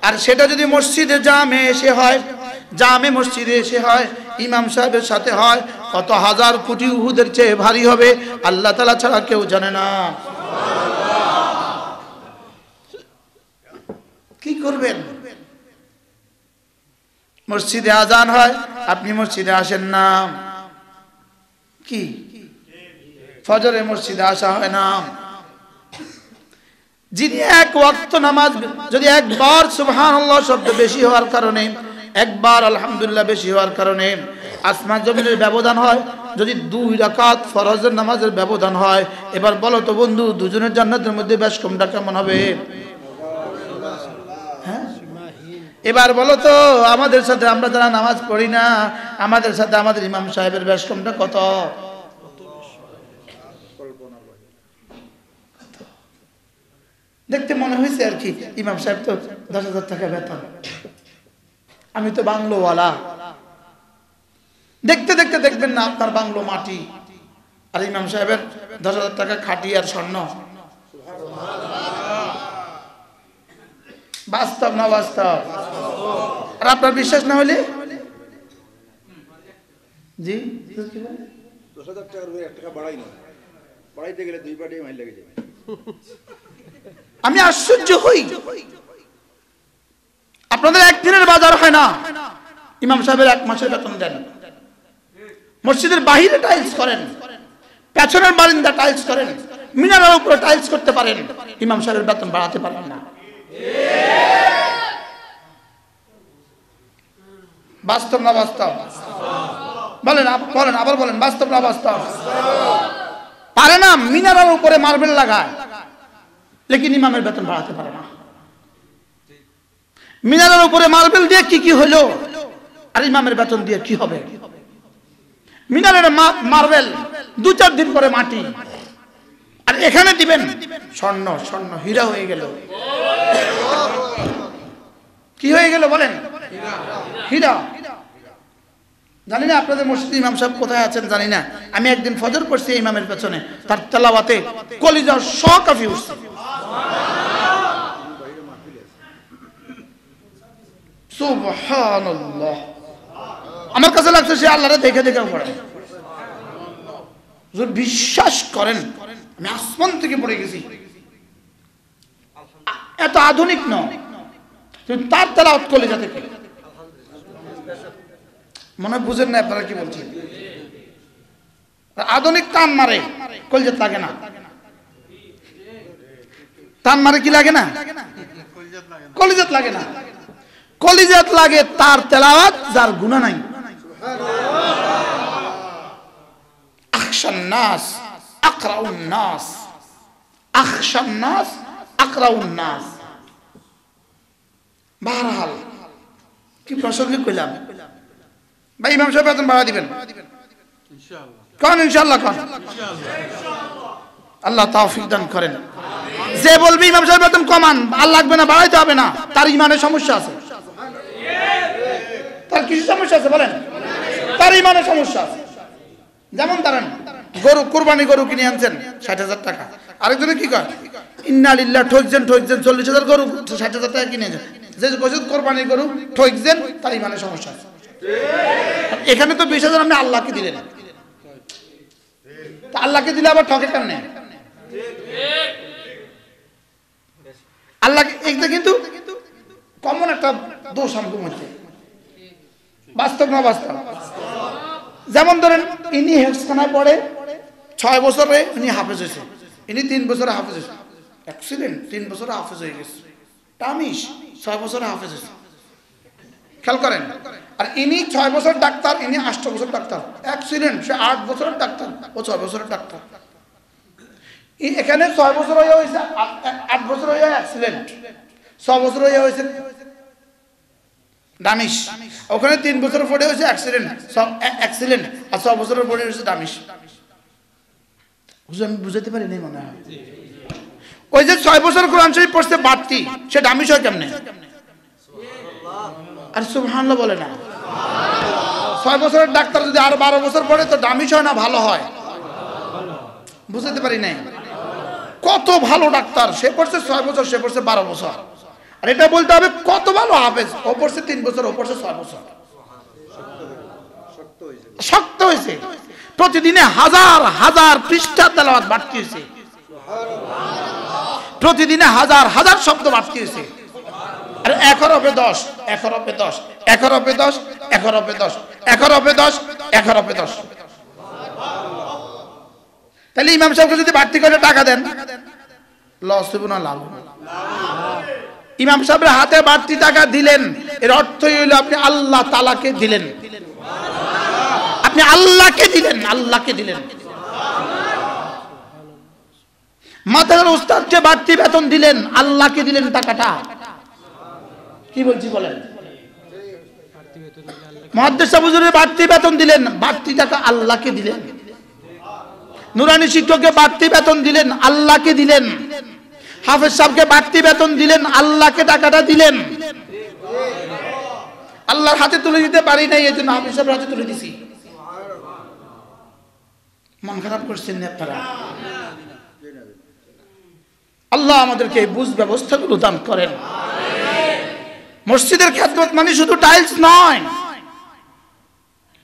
আর সেটা যদি মসজিদে জামে এসে হয়, জামে মসজিদে এসে হয়, ইমাম সাহেবের সাথে হয়, কত হাজার কোটি উহুদের চেয়ে ভারী হবে আল্লাহ তাআলা ছাড়া কেউ জানে না। কি করবেন? মসজিদে আজান হয়, আপনি মসজিদে আসেন না। কি ফজরে মসজিদে আসা হয় না। যিনি এক ওয়াক্ত নামাজ যদি একবার সুবহানাল্লাহ শব্দ বেশি হওয়ার কারণে, একবার আলহামদুলিল্লাহ বেশি হওয়ার কারণে আসমান জমিনের ব্যবধান হয়, যদি 2 রাকাত ফরজের নামাজের ব্যবধান হয়, এবার বলো তো বন্ধু, দুজনের জান্নাতের মধ্যে বেশ কমটা কেমন হবে? হ্যাঁ, এবার বলো তো আমাদের সাথে আমরা যারা নামাজ পড়ি না, আমাদের সাথে আমাদের ইমাম সাহেবের বেশ কমটা কত? দেখতে মনে হয়েছে আর কি ইমাম সাহেব তো 10,000 টাকা বেতন, আমি তো বাংলোওয়ালা। দেখতে দেখতে দেখবেন না আপনার বাংলো মাটি, আর ইমাম সাহেবের 10,000 টাকা খাঁটি আর স্বর্ণ। বাস্তব না বাস্তব? আর আপনার বিশ্বাস না হলে জি 10,000 টাকার উপরে 1 টাকা বাড়াই না, বাড়াইতে গেলে 2 পার্টি মাইল লেগে যাবে। আমি আশ্চর্য হই, আপনাদের একদিনের বাজার হয় না, ইমাম সাহেবের 1 মাসের বেতন দেন। মসজিদের বাহিরে টাইলস করেন, পেছনের বারান্দা টাইলস করেন, মিনারের উপরে টাইলস করতে পারেন, ইমাম সাহেবের বেতন বাড়াতে পারেন না। বাস্তব না বাস্তব? বলেন বলেন, আবার বলেন, বাস্তব না বাস্তব? পারে না, মিনারের উপরে মার্বেল লাগায়, লেকিন ইমামের বেতন বাড়াতে পারে না। মিনারের উপরে মার্বেল দিয়ে কি হলো, আর ইমামের বেতন দিয়ে কি হবে? মিনারের মার্বেল 2-4 দিন পরে মাটি, আর এখানে দিবেন স্বর্ণ, স্বর্ণ হীরা হয়ে গেল। কি হয়ে গেল বলেন? হীরা। জানি না আপনাদের মসজিদে ইমাম সাহেব কোথায় আছেন জানি না, আমি একদিন ফজর পড়ছি ইমামের পেছনে, তার তেলাওয়াতে কলিজার শখ কাঁপি উঠছে। সুবহানাল্লাহ, আমার কাছে লাগছে সে আল্লাহরে দেখে দেখে পড়ে। যদি বিশ্বাস করেন আমি আসমান থেকে পড়ে গেছি, এত আধুনিক নয়, তার তেলাওয়াত কলিজা থেকে। মনে বুঝেন না আপনারা কি বলছেন? আধুনিক টান মারে, কলিজাত লাগে না। টান মারে কি লাগে না? কলিজাত লাগে না। কলিজাত লাগে তার তেলাওয়াত যার গুনাহ নাই। আখশান নাস আকরাউন নাস, আখশান নাস আকরাউন নাস। বাহরহাল কি প্রসঙ্গে কইলাম ভাই, ইমাম সাহেব বেতন বাড়া দিবেন ইনশাআল্লাহ। কোন ইনশাআল্লাহ? কোন আল্লাহ তৌফিক দান করেন। যে বলবে ইমাম সাহেব বেতন কমান, আর লাগবে না, বাড়াইতে হবে না, তার ইমানের সমস্যা আছে। তার কিছু সমস্যা আছে বলেন? তার ইমানের সমস্যা আছে। যেমন ধরেন গরু, কুরবানি গরু কিনে আনছেন 60,000 টাকা, আরেকজনে কি কয় ইন্না লিল্লাহ, ঠকছেন 40,000 গরু 60,000 টাকা কিনেছেন, যে গোসদ কোরবানি গরু ঠকছেন, তার ইমানের সমস্যা আছে। এখানে তো 20,000 আপনি আল্লাহকে দিলেন, তা আল্লাহকে দিলে আবার ঠকে কেমনে? আল্লাহকে এটা কিন্তু কমন একটা দোষ আমাদের মধ্যে। বাস্তব না বাস্তব? যেমন ধরেন ইনি হেফজখানায় পড়ে, 6 বছরে উনি হাফেজ হয়েছে, ইনি 3 বছরে হাফেজ হয়েছে। এক্সিলেন্ট, 3 বছরে হাফেজ হয়ে গেছে। তামিশ 6 বছরে হাফেজ হয়েছে, খেয়াল করেন। আর ইনি 6 বছর ডাক্তার, ইনি 8 বছর ডাক্তার। এক্সিলেন্ট, সে 8 বছরের ডাক্তার, ও 6 বছরের ডাক্তার। এখানে 6 বছর হয়ে হয়েছে, 8 বছর হয়ে এক্সিলেন্ট, 6 বছর হয়ে হয়েছে দামিশ। ওখানে 3 বছর পড়ে হয়েছে এক্সিলেন্ট, এক্সিলেন্ট, আর 6 বছরের পড়ে হয়েছে দামিশ। আমি বুঝাতে পারি নাই মনে হয়। ওই যে 6 বছর কোরআন শরীফ পড়ছে বাড়তি, সে দামিশ হয় কেমনে? আর সুবহানাল্লাহ বলে না। 6 বছরের ডাক্তার যদি আর 12 বছর পড়ে তো দামিশ হয় না ভালো হয়? বুঝতে পারি নাই। কত ভালো ডাক্তার, সে পড়ছে 6 বছর, সে পড়ছে 12 বছর। আর এটা বলতে হবে কত ভালো হাফেজ, ও পড়ছে 3 বছর, ও পড়ছে 6 বছর। শক্ত হয়েছে। প্রতিদিনে হাজার হাজার পৃষ্ঠা তেলাওয়াত বাড়তি হয়েছে, প্রতিদিনে হাজার হাজার শব্দ বাড়তি হয়েছে। আর 1 হরফে 10, 1 হরফে 10, 1 হরফে 10, 1 হরফে 10, 1 হরফে 10, 1 হরফে 10। তাহলে ইমাম সাহেবকে যদি বাড়তি করে টাকা দেন, লস হবে না লাভ? ইমাম সাহেবের হাতে বাড়তি টাকা দিলেন, এর অর্থই হইল আপনি আল্লাহ তাআলাকে দিলেন, আপনি আল্লাহকে দিলেন, আল্লাহকে দিলেন। মাদ্রাসার উস্তাদকে বাড়তি বেতন দিলেন, আল্লাহকে দিলেন টাকাটা। কি বলছি বলেন? মাদ্রাসা হুজুরের বাড়তি বেতন দিলেন, বাড়তি টাকা আল্লাহকে দিলেন। নুরানি শিক্ষককে বাড়তি বেতন দিলেন, আল্লাহকে দিলেন। হাফেজ সাহেবকে বাড়তি বেতন দিলেন, আল্লাহকে টাকাটা দিলেন। আল্লাহর হাতে তুলে দিতে পারি নাই, এই জন্য হাফেজ সাহেবের হাতে তুলে দিছি। মন খারাপ করছেন না আপনারা? আল্লাহ আমাদেরকে এই বুঝ ব্যবস্থাগুলো দান করেন। মসজিদের খেদমত মানে শুধু টাইলস নয়,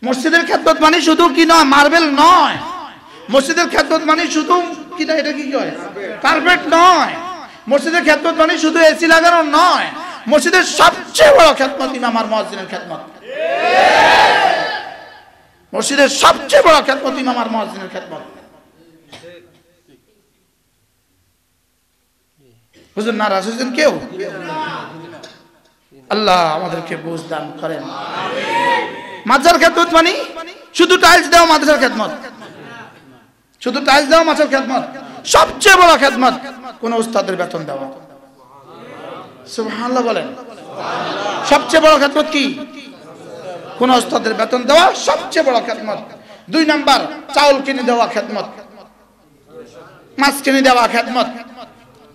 মসজিদের খেদমত মানে শুধু কি নয়, মার্বেল নয়। মসজিদের খেদমত মানে শুধু কি না, এটা কি কয়, কার্পেট নয়। মসজিদের খেদমত মানে শুধু এসি লাগানো নয়। মসজিদের সবচেয়ে বড় খেদমত ইমাম আর মুয়াজ্জিনের খেদমত। মসজিদের সবচেয়ে বড় খেদমত ইমাম আর মুয়াজ্জিনের খেদমত। হুজুর নারাজ হয়েছেন কেউ? আল্লাহ আমাদেরকে বুঝ দান করেন। মাদ্রাসার খেদমত মানে শুধু টাইলস দেওয়া মাদ্রাসার খেদমত, শুধু টাইলস দেওয়া মাদ্রাসার খেদমত। সবচেয়ে বড় খেদমত কোন উস্তাদের বেতন দেওয়া। সুবহানাল্লাহ বলেন। সবচেয়ে বড় খেদমত কি? কোন উস্তাদের বেতন দেওয়া সবচেয়ে বড় খেদমত। 2 নাম্বার চাউল কিনে দেওয়া খেদমত, মাছ কিনে দেওয়া খেদমত,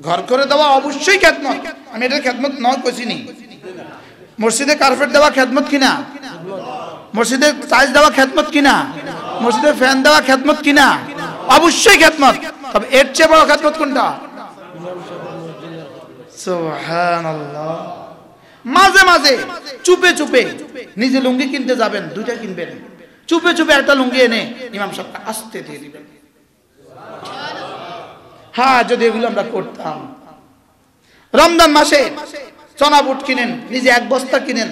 ঘর করে দেওয়া অবশ্যই খেদমত। আমি এটা খেদমত নয় কইছিনি। মসজিদে কার্পেট দেওয়া খেদমত কিনা? মসজিদে টাইলস দেওয়া খেদমত কিনা? মসজিদে ফ্যান দেওয়া খেদমত কিনা? অবশ্যই খেদমত। তবে এর চেয়ে বড় খেদমত কোনটা? সুবহানাল্লাহ। মাঝে মাঝে চুপে চুপে নিজে লুঙ্গি কিনতে যাবেন, 2টা কিনবেন, চুপে চুপে একটা লুঙ্গি এনে ইমাম সাহেবকে আস্তে দিয়ে দিবেন। হ্যাঁ, যদি এগুলো আমরা করতাম। রমজান মাসে চনা বুট কিনেন, নিজে 1 বস্তা কিনেন,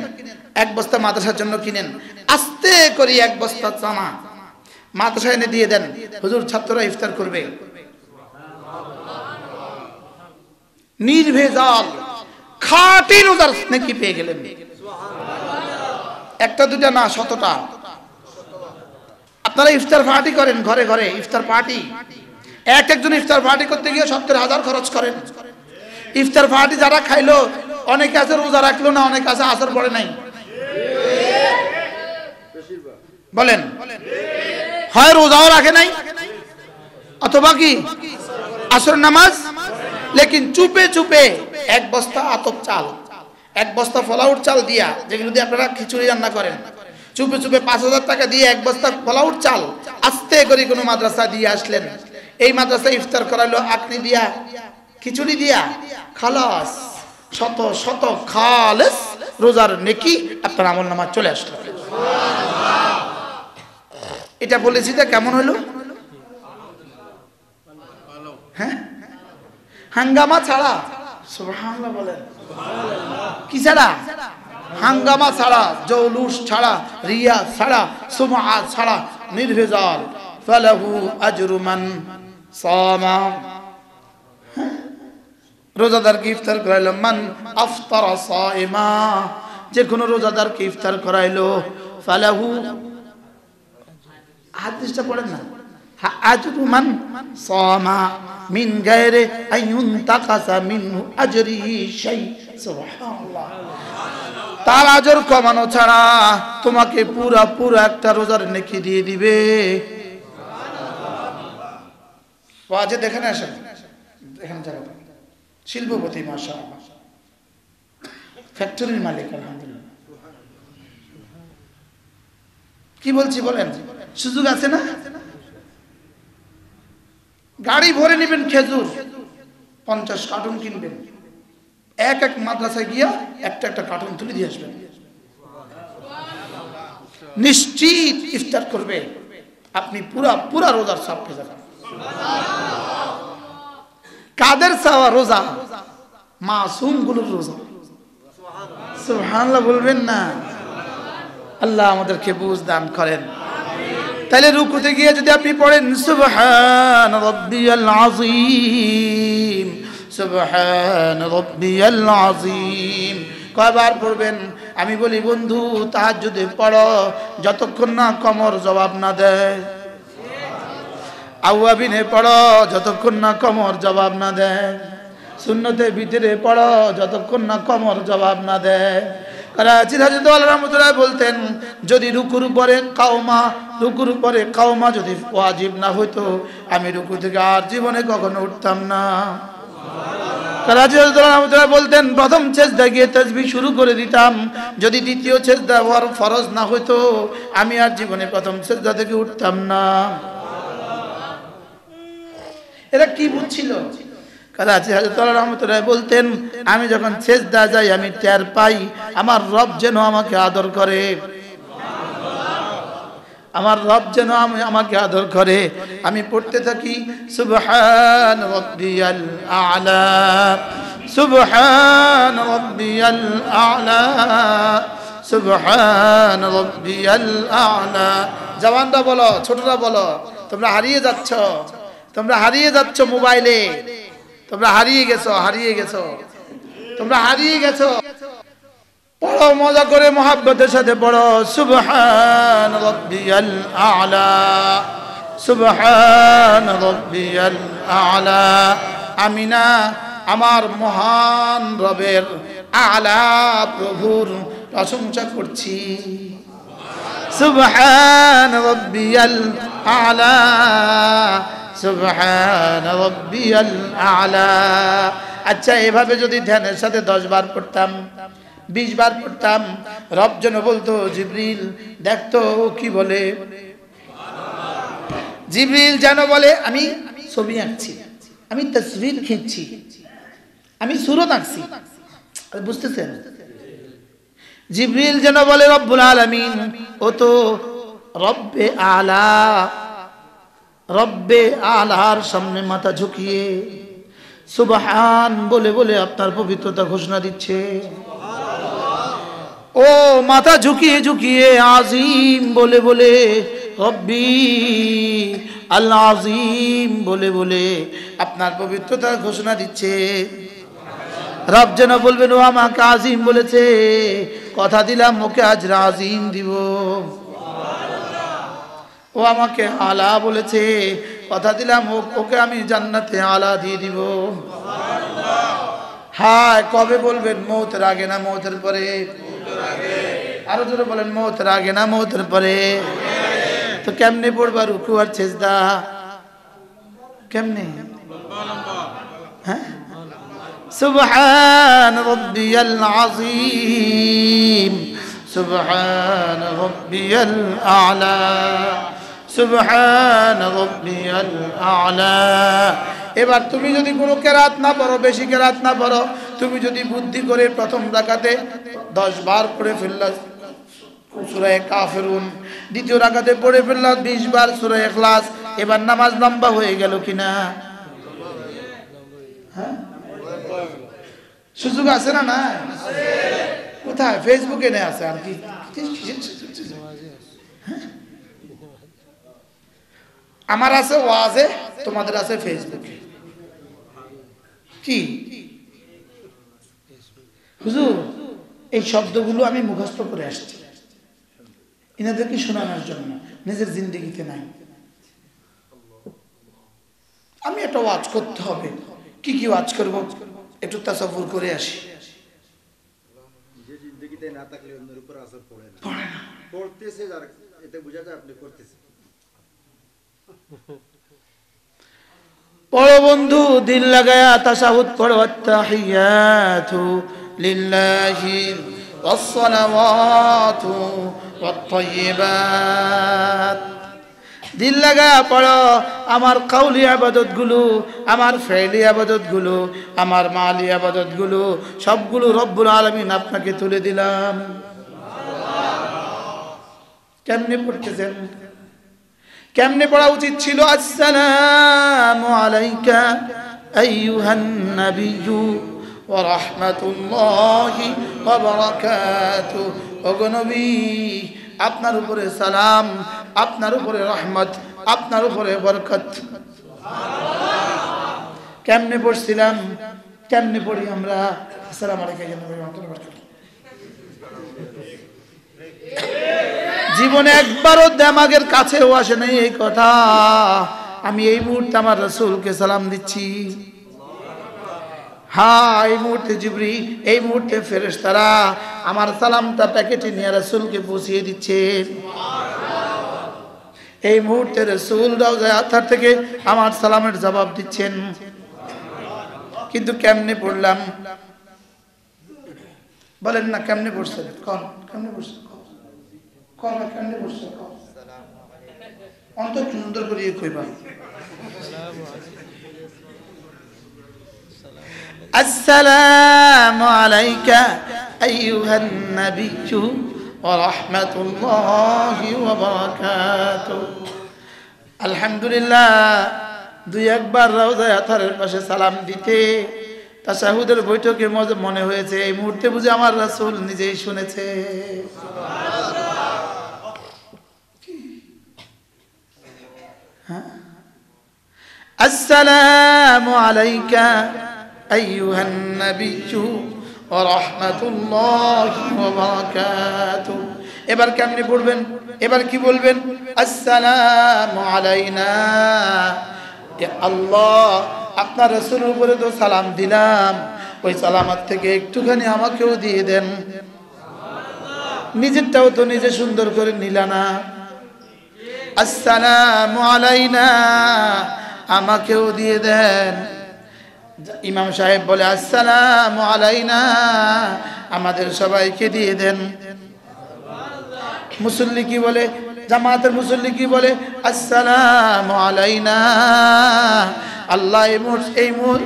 1 বস্তা মাদ্রাসার জন্য কিনেন, আস্তে করে 1 বস্তা চনা মাদ্রাসায় এনে দিয়ে দেন, হুজুর ছাত্ররা ইফতার করবে। নির্ভেজাল খাঁটি রোজার নেকি পেয়ে গেলেন। 1টা 2টা না, 100টা। আপনারা ইফতার পার্টি করেন ঘরে ঘরে, ইফতার পার্টি। একজন ইফতার পার্টি করতে গিয়ে 70,000 খরচ করেন। ইফতার পার্টি যারা খাইলো, অনেকে আছে রোজা রাখলো না, অনেকে আছে আসর পড়ে নাই। বলেন, হয় রোজাও রাখে নাই অথবা কি আসর নামাজ। লেকিন চুপে চুপে 1 বস্তা আতপ চাল, 1 বস্তা ফলাউট চাল দিয়া, যেগুলো দিয়ে আপনারা খিচুড়ি রান্না করেন, চুপে চুপে 5,000 টাকা দিয়ে 1 বস্তা ফলাউট চাল আস্তে করে কোনো মাদ্রাসা দিয়ে আসলেন। এই মাদ্রাসায় ইফতার করাইলো আকনি দিয়া, খিচুড়ি দিয়া, খালাস, শত শত খালেস রোজার নেকি আপনার আমলনামা চলে আসলো। এটা বলেছি তো কেমন হলো? হ্যাঁ, হাঙ্গামা ছাড়া। সুবহানাল্লাহ বলেন। কি ছাড়া? হাঙ্গামা ছাড়া, জৌলুস ছাড়া, রিয়া ছাড়া, সুমআ ছাড়া, নির্ভেজাল ফালাহু আজরু মান সামা। রোজাদারকে ইফতার করাইলো, মান আফতারা সাইমা, যে কোনো রোজাদারকে ইফতার করাইলো, ফালাহু, হাদিসটা পড়েন না, আজরু মান সামা মিন গায়রি আইয়ুন তাকাসা মিনহু আজরিহি শাই। সুবহানাল্লাহ। তার আজর কমানো ছাড়া তোমাকে পুরা পুরা একটা রোজার নেকি দিয়ে দিবে। ওয়াজে দেখেন, আসেন দেখেন জায়গাটা, শিল্পপতি মাশাআল্লাহ, ফ্যাক্টরির মালিক আলহামদুলিল্লাহ। কি বলছি বলেন, সুযোগ আছে না? গাড়ি ভরে নেবেন খেজুর, 50 কার্টুন কিনবেন, এক এক মাদ্রাসায় গিয়া একটা একটা কার্টুন তুলে দিয়ে আসবেন, নিশ্চিত ইফতার করবে, আপনি পুরা পুরা রোজার সব পেয়ে যাবেন। কাদের চাওয়া রোজা? মাসুম গুলোর রোজা। সুবহানাল্লাহ বলবেন না? আল্লাহ আমাদেরকে বুঝ দান করেন। তাহলে রুকুতে গিয়ে যদি আপনি পড়েন সুবহান রাব্বিয়াল আযীম, সুবহান রাব্বিয়াল আযীম, কয়বার পড়বেন? আমি বলি বন্ধু, তাহাজ্জুদে পড়ো যতক্ষণ না কমর জবাব না দেয়, আওয়াবিনে পড়ো যতক্ষণ না কমর জবাব না দেয়, সুন্নতে ভিতরে পড়ো যতক্ষণ না কমর জবাব না দেয়। করাচির হযরত আলী রাহমাতুল্লাহ বলতেন, যদি রুকুর পরে কাওমা যদি ওয়াজিব না হতো, আমি রুকু থেকে আর জীবনে কখনো উঠতাম না। করাচির হযরত আলী রাহমাতুল্লাহ বলতেন, প্রথম সেজদা গিয়ে তাসবিহ শুরু করে দিতাম, যদি দ্বিতীয় সেজদা ফরজ না হতো, আমি আর জীবনে প্রথম সেজদা থেকে উঠতাম না। এরা কি বুঝছিল? করাচি হযরত আলী রাহমাতুল্লাহ বলতেন, আমি যখন সেজদা যাই আমি টের পাই আমার রব যেন আমাকে আদর করে, আমার রব যেন আমাকে আদর করে। আমি পড়তে থাকি সুবহান রাব্বিয়াল আ'লা, সুবহান রাব্বিয়াল আ'লা, সুবহান রাব্বিয়াল আ'লা। জওয়ানরা বলো, ছোটরা বলো, তোমরা হারিয়ে যাচ্ছ, তোমরা হারিয়ে যাচ্ছ মোবাইলে, তোমরা হারিয়ে গেছো, হারিয়ে গেছো, তোমরা হারিয়ে গেছো। পড়ো, মজা করে মোহাব্বতের সাথে পড়ো সুবহান রাব্বিয়াল আ'লা, সুবহান রাব্বিয়াল আ'লা। আমি না আমার মহান রবের, আ'লা প্রভুর প্রশংসা করছি। সুবহান রাব্বিয়াল আ'লা, সুবহান রাব্বিয়াল আ'লা। আচ্ছা, এভাবে যদি ধ্যানের সাথে 10 বার পড়তাম, 20 বার পড়তাম, রব যেন বলতো, জিবরিল দেখতো কি বলে। জিবরিল যেন বলে, আমি ছবি আঁকছি, আমি তাসবির খিঁচছি, আমি সূরত আঁকছি। বুঝতেছেন? জিবরিল যেন বলে, রব্বুল আলামিন ও তো রব্বে আলা, রব্বে আলার সামনে মাথা ঝুঁকিয়ে সুবহান বলে বলে আপনার পবিত্রতা ঘোষণা দিচ্ছে। ও মাথা ঝুঁকিয়ে ঝুঁকিয়ে আজিম বলে বলে, রব্বি আল আজিম বলে বলে আপনার পবিত্রতার ঘোষণা দিচ্ছে। রব যেন বলবেন, ও আমাকে আজিম বলেছে, কথা দিলাম ওকে আজ আজিম দিব। ও আমাকে আলা বলেছে, কথা দিলাম ওকে আমি জান্নাতে আলা দিয়ে দিব। হায়, কবে বলবেন? মৌতের আগে না মৌতের পরে? আরো জোরে বলেন, মৌতের আগে না মৌতের পরে? তো কেমনে পড়বা রুকু আর সেজদা? কেমনে? হ্যাঁ, সুবহান রাব্বিয়াল আযীম, সুবহান রাব্বিয়াল আ'লা, সুবহান রাব্বিয়াল আ'লা। এবার তুমি যদি কোনো কেরাত না পড়ো, বেশি কেরাত না পড়ো, তুমি যদি বুদ্ধি করে প্রথম রাকাতে 10 বার পড়ে ফেললা সূরা কাফিরুন, দ্বিতীয় রাকাতে পড়ে ফেললা 20 বার সূরা ইখলাস, এবার নামাজ লম্বা হয়ে গেল কিনা? হ্যাঁ, সুযোগ আছে না? না, কোথায়? ফেসবুকে নেই, আছে আর কি। আমার আছে ওয়াজে, তোমাদের আছে ফেসবুকে। কি হুজুর, এই শব্দগুলো আমি মুখস্থ করে আসছি এনাদেরকে শোনানোর জন্য, নিজের জিন্দেগিতে নাই। আমি একটা ওয়াজ করতে হবে, কি কি ওয়াজ করব, একটু তাসাব্বুর করে আসি। যে জিন্দেগিতে না থাকলে অন্যের উপর আসর পড়ে না, পড়তেছে যার, এতে বোঝা যায় আপনি করতেছেন। পড়ো বন্ধু, দিল লাগায়া তাশাহুদ পড়ো, আত্তাহিয়াতু লিল্লাহি ওয়াস সালাওয়াতু ওয়াত তাইয়্যিবাত। দিল লাগায়া পড়ো, আমার কাউলি ইবাদত গুলো, আমার ফেইলি ইবাদত গুলো, আমার মালি ইবাদত গুলো সবগুলো রব্বুল আলামিন আপনাকে তুলে দিলাম। কেমনে পড়তেছেন? কেমনে পড়া উচিত ছিল? আসসালামু আলাইকা আইয়ুহান নাবিয়্যু ওয়া রাহমাতুল্লাহি ওয়া বারাকাতুহু। ওগো নবী, আপনার উপরে সালাম, আপনার উপরে রহমত, আপনার উপরে বরকত। কেমনে পড়ছিলাম? কেমনে পড়ি আমরা? আসসালামু আলাইকা আইয়ুহান নাবিয়্যু ওয়া রাহমাতুল্লাহি ওয়া বারাকাতুহু। জীবনে একবারও দেমাগের কাছেও আসে নাই এই কথা। আমি এই মুহূর্তে আমার রাসূলকে সালাম দিচ্ছি। হ্যাঁ, এই মুহূর্তে জিবরিল, এই মুহূর্তে ফেরেশতারা আমার সালামটা প্যাকেটে নিয়ে রাসূলকে পৌঁছিয়ে দিচ্ছে। এই মুহূর্তে রাসূল রওজায়ে আতহার থেকে আমার সালামের জবাব দিচ্ছেন। কিন্তু কেমনে পড়লাম বলেন না? কেমনে পড়ছেন? কোন কেমনে পড়ছেন? কেমনে পড়ছেন? অন্তর সুন্দর করে কইবা। আসসালামু আলাইকা আইয়ুহান নাবিয়্যু ওয়া রাহমাতুল্লাহি ওয়া বারাকাতুহু। আলহামদুলিল্লাহ, দুই একবার রওজায়ে আতহারের পাশে সালাম দিতে তাশাহুদের বৈঠকে মনে হয়েছে এই মুহূর্তে বুঝি আমার রাসূল নিজেই শুনেছে। আসসালামু আলাইকা আইয়ুহান নাবিয়্যু ওয়া রাহমাতুল্লাহি ওয়া বারাকাতুহু। এবার কেমনে পড়বেন? এবার কি বলবেন? আসসালামু আলাইনা। আল্লাহ, আপনার রাসূলের উপরে তো সালাম দিলাম, ওই সালামত থেকে একটুখানি আমাকেও দিয়ে দেন। নিজেরটাও তো নিজে সুন্দর করে নিলা না। আসসালামু আলাইনা, আমাকেও দিয়ে দেন। ইমাম সাহেব বলে আসসালামু আলাইনা, আমাদের সবাইকে দিয়ে দেন। মুসল্লি কি বলে? জামাতের মুসল্লি কি বলে? আসসালামু আলাইনা। আল্লাহ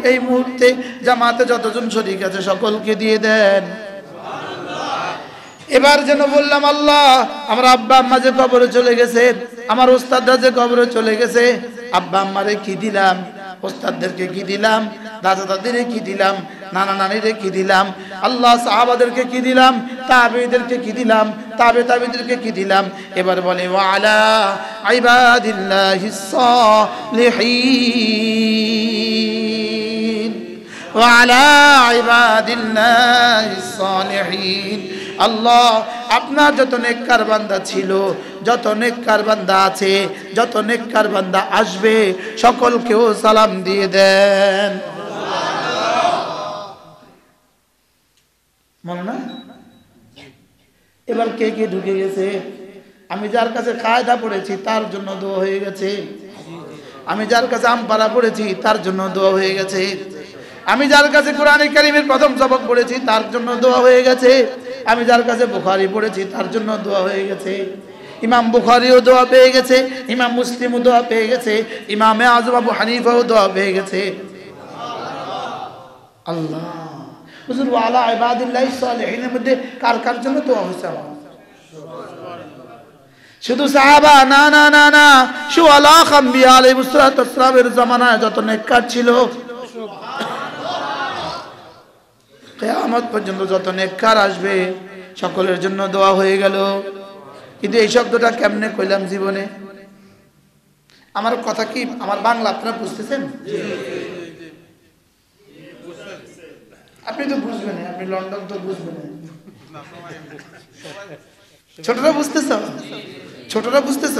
এই মুহূর্তে জামাতে যতজন শরীক আছে সকলকে দিয়ে দেন। এবার যেন বললাম, আল্লাহ, আমার আব্বা আম্মা যে কবরে চলে গেছে, আমার ওস্তাদরা যে কবরে চলে গেছে, আব্বা আম্মারে কি দিলাম, ওস্তাদদেরকে কি দিলাম, দাদা দাদিরে কি দিলাম, নানা নানিরে কি দিলাম, আল্লাহ সাহাবাদেরকে কি দিলাম, তাবেঈদেরকে কি দিলাম, তাবেঈদেরকে কি দিলাম। এবার বলে ওয়া আলা ইবাদিল্লাহিস সালিহিন, ওয়া আলা ইবাদিল্লাহিস সালিহিন। আল্লাহ, আপনার যত নেককার বান্দা ছিল, যত নেককার বান্দা আছে, যত নেককার বান্দা আসবে, সকলকেও সালাম দিয়ে দেন। মনে না? এবার কে কে ঢুকে গেছে? আমি যার কাছে কায়দা পড়েছি তার জন্য দোয়া হয়ে গেছে। আমি যার কাছে আমপারা পড়েছি তার জন্য দোয়া হয়ে গেছে। আমি যার কাছে কোরআনে কারীমের প্রথম সবক পড়েছি তার জন্য দোয়া হয়ে গেছে। আমি যার কাছে বুখারী পড়েছি তার জন্য দোয়া হয়ে গেছে। ইমাম বুখারীও দোয়া পেয়ে গেছে, ইমাম মুসলিমও দোয়া পেয়ে গেছে, ইমামে আযম আবু হানিফাও দোয়া পেয়ে গেছে। আল্লাহ, হুজুর ওয়া আলা ইবাদিল্লাহিস সালিহিনের মধ্যে কার কার জন্য দোয়া হয়েছে? শুধু সাহাবা না, না না না, শুহাদা আম্বিয়া আলাইহিস সালাতু ওয়াস সালামের জামানায় যত নেককার ছিল, কিয়ামত পর্যন্ত যত নেককার আসবে সকলের জন্য দোয়া হয়ে গেল। কিন্তু এই শব্দটা কেমনে কইলাম জীবনে? আমার কথা কি আমার বাংলা আপনারা বুঝতেছেন? আপনি তো বুঝবেন, আপনি লন্ডন তো বুঝবেন। ছোটরা বুঝতেছ? ছোটরা বুঝতেছ?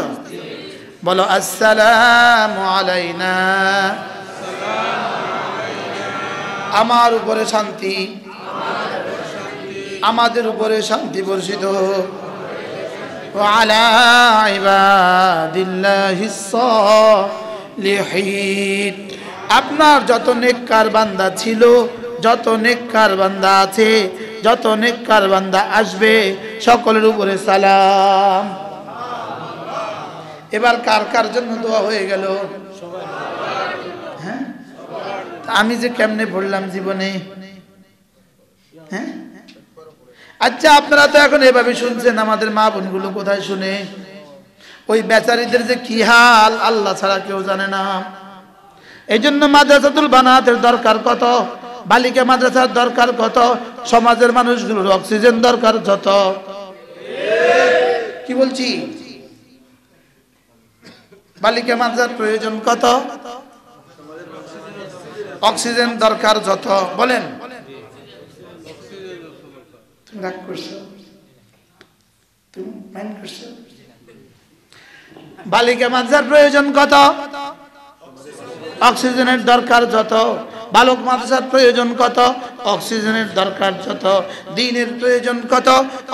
বলো আসসালামু আলাইনা, আমার উপরে শান্তি, আমাদের উপরে শান্তি বর্ষিত হোক। ওয়া আলা ইবাদিল্লাহিস সালিহিন, আপনার যত নেককার বান্দা ছিল, যত নেককার বান্দা আছে, যত নেককার বান্দা আসবে, সকলের উপরে সালাম। এবার কার কার জন্য দোয়া হয়ে গেল? হ্যাঁ, আমি যে কেমনে পড়লাম জীবনে। হ্যাঁ, আচ্ছা আপনারা তো এখন এভাবে শুনছেন, আমাদের মা বোনগুলো কোথায় শুনে? ওই বেচারীদের যে কি হাল আল্লাহ ছাড়া কেউ জানে না। এই জন্য মাদ্রাসাতুল বানাতের দরকার কত, বালিকা মাদ্রাসার দরকার কত, সমাজের মানুষগুলোর অক্সিজেন দরকার যত। কি বলছি? বালিকা মাদ্রাসার প্রয়োজন কত, অক্সিজেন দরকার যত। বলেন, তুমি রাগ করছো? তুমি মাইন্ড করছো? বালিকা মাদ্রাসার প্রয়োজন কত, অক্সিজেনের দরকার যত। বালক মাদ্রাসার প্রয়োজন কত, অক্সিজেনের দরকার যত। দ্বীনের প্রয়োজন কত,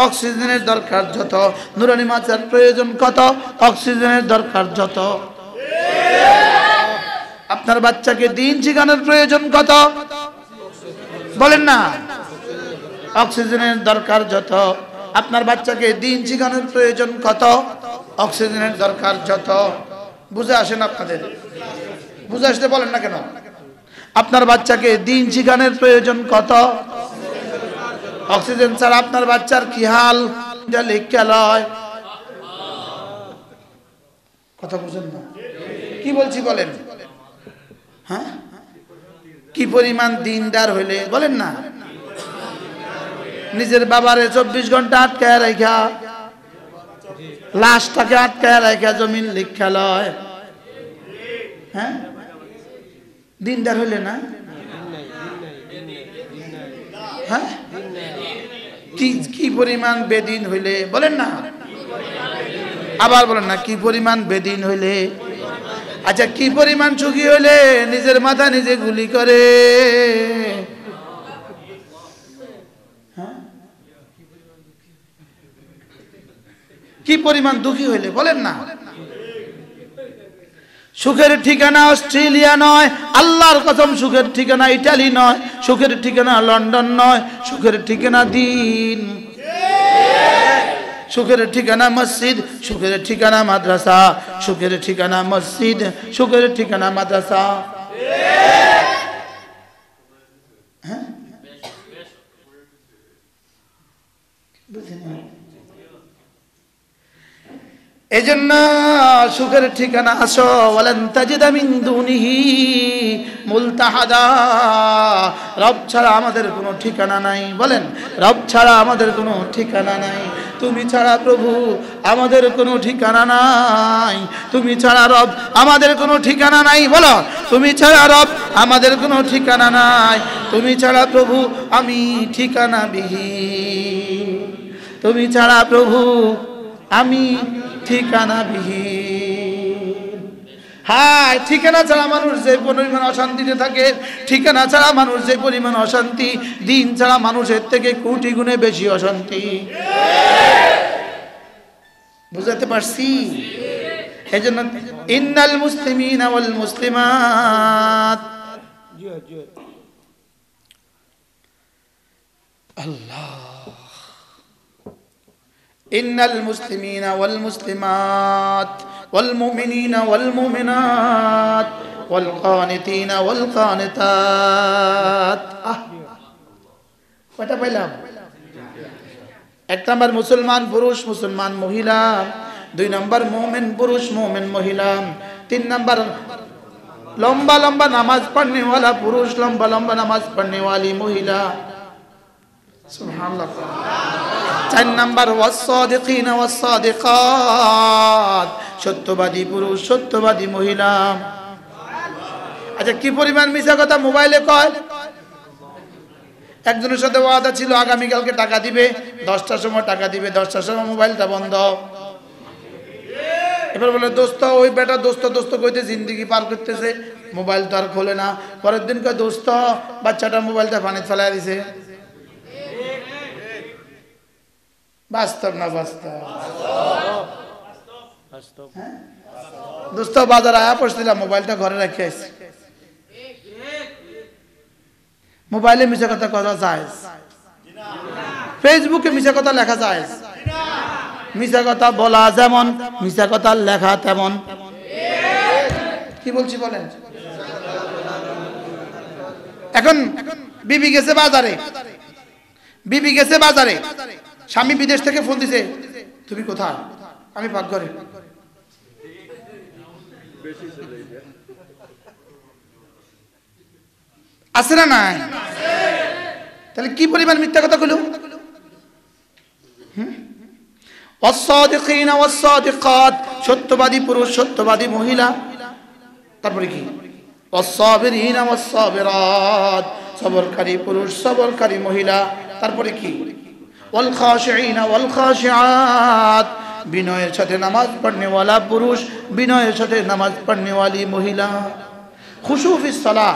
অক্সিজেনের দরকার যত। নুরানি মাদ্রাসার প্রয়োজন কত, অক্সিজেনের দরকার যত। আপনার বাচ্চাকে দ্বীন শিখানোর প্রয়োজন কত? বলেন না, অক্সিজেনের দরকার যত। আপনার বাচ্চাকে দ্বীন শিখানোর প্রয়োজন কত, অক্সিজেনের দরকার যত। বুঝে আসেন আপনাদের? বুঝে আসতে বলেন না কেন? আপনার বাচ্চাকে দ্বীন শিখানোর প্রয়োজন কত, অক্সিজেন ছাড়া আপনার বাচ্চার কি হাল লিখে লয়। কথা বুঝেন না? কি বলছি বলেন? হ্যাঁ, কি পরিমাণ দিনদার হইলে বলেন না, নিজের বাবারে 24 ঘন্টা আটকায় রাখা, লাশটাকে আটকায় রাখা জমিন লিখা লয়। হ্যাঁ, দিনদার হইলে না? হ্যাঁ, কি পরিমাণ বেদিন হইলে বলেন না? আবার বলেন না, কি পরিমাণ বেদিন হইলে। আচ্ছা, কি পরিমাণ সুখী হইলে নিজের মাথা নিজে গুলি করে। কি পরিমাণ দুঃখী হইলে বলেন না? সুখের ঠিকানা অস্ট্রেলিয়া নয়, আল্লাহর কসম, সুখের ঠিকানা ইটালি নয়, সুখের ঠিকানা লন্ডন নয়, সুখের ঠিকানা দ্বীন, সুখের ঠিকানা মসজিদ, সুখের ঠিকানা মাদ্রাসা, সুখের ঠিকানা মসজিদ, সুখের ঠিকানা মাদ্রাসা। হ্যাঁ, এজন্য সুখের ঠিকানা আসো, ওয়ালান তাজিদা মিন দুনিহি মুলতাহাদা। রব ছাড়া আমাদের কোনো ঠিকানা নাই। বলেন, রব ছাড়া আমাদের কোনো ঠিকানা নাই। তুমি ছাড়া প্রভু আমাদের কোনো ঠিকানা নাই। তুমি ছাড়া রব আমাদের কোনো ঠিকানা নাই। বলো, তুমি ছাড়া রব আমাদের কোনো ঠিকানা নাই। তুমি ছাড়া প্রভু আমি ঠিকানাবিহীন। তুমি ছাড়া প্রভু আমি ঠিকানাবিহীন। হ্যাঁ, ঠিকানা ছাড়া মানুষ যে পরিমাণ অশান্তিতে থাকে, ঠিকানা ছাড়া মানুষ যে পরিমাণ অশান্তি, দিন ছাড়া মানুষের থেকে কোটি গুণে বেশি অশান্তি। বুঝাতে পারছি? এই জন্য ইন্নাল মুসলিমিনা ওয়াল মুসলিমাত, আল্লাহ, ইন্নাল মুসলিমিনা ওয়াল মুসলিমাত ওয়াল মুমিনিনা ওয়াল মুমিনাত ওয়াল কানিতিনা ওয়াল কানিতাত। কয়টা পাইলাম? এক নাম্বার মুসলমান পুরুষ, মুসলমান মহিলা। 2 নাম্বার মুমিন পুরুষ, মুমিন মহিলা। 3 নাম্বার লম্বা লম্বা নামাজ পढ़ने वाला पुरुष, लंबा लंबा नमाज पढ़ने वाली महिला। सुभान अल्लाह। 4 নাম্বার ওয়াস-সাদিকিনা ওয়াস-সাদিকাত, সত্যবাদী পুরুষ সত্যবাদী মহিলা। আচ্ছা, কি পরিমাণ মিছা কথা মোবাইলে কয়। একজনের সাথে ওয়াদা ছিল আগামীকালকে টাকা দিবে, 10টার সময় টাকা দিবে, 10টার সময় মোবাইলটা বন্ধ। এবার বলে দোস্ত, ওই বেটা দোস্ত দোস্ত কইতে জিন্দগি পার করতেছে, মোবাইল তো আর খোলে না। পরের দিন কয় দোস্ত বাচ্চাটা মোবাইলটা পানিতে ফেলাই দিছে। বাস্তব না বাস্তব? হ্যাঁ? দোস্ত বাজার আয়া পড়ছিলাম, মোবাইলটা ঘরে রেখে আসছি। মোবাইলে মিছা কথা কথা যায়, ফেসবুকে মিছা কথা লেখা যায়, মিছা কথা বলা যেমন মিছা কথা লেখা তেমন। কি বলছি বলেন? এখন বিবি গেছে বাজারে, বিবি গেছে বাজারে, স্বামী বিদেশ থেকে ফোন দিছে, তুমি কোথায়? আমি পাকঘরে। আছে না নাই? তাহলে কি পরিমাণ মিথ্যা কথা কইল। ওয়াস-সাদিকিনা ওয়াস-সাদিকাত, সত্যবাদী পুরুষ সত্যবাদী মহিলা। তারপরে কি? ওয়াস-সাবিরিনা ওয়াস-সাবিরাত, সবরকারী পুরুষ সবরকারী মহিলা। তারপরে কি? ওয়াল খাশিঈনা ওয়াল খাশিআত, বিনয়ের সাথে নামাজ পড়নেওয়ালা পুরুষ বিনয়ের সাথে নামাজ পড়নেওয়ালি মহিলা। খুশু ফিস সালাহ,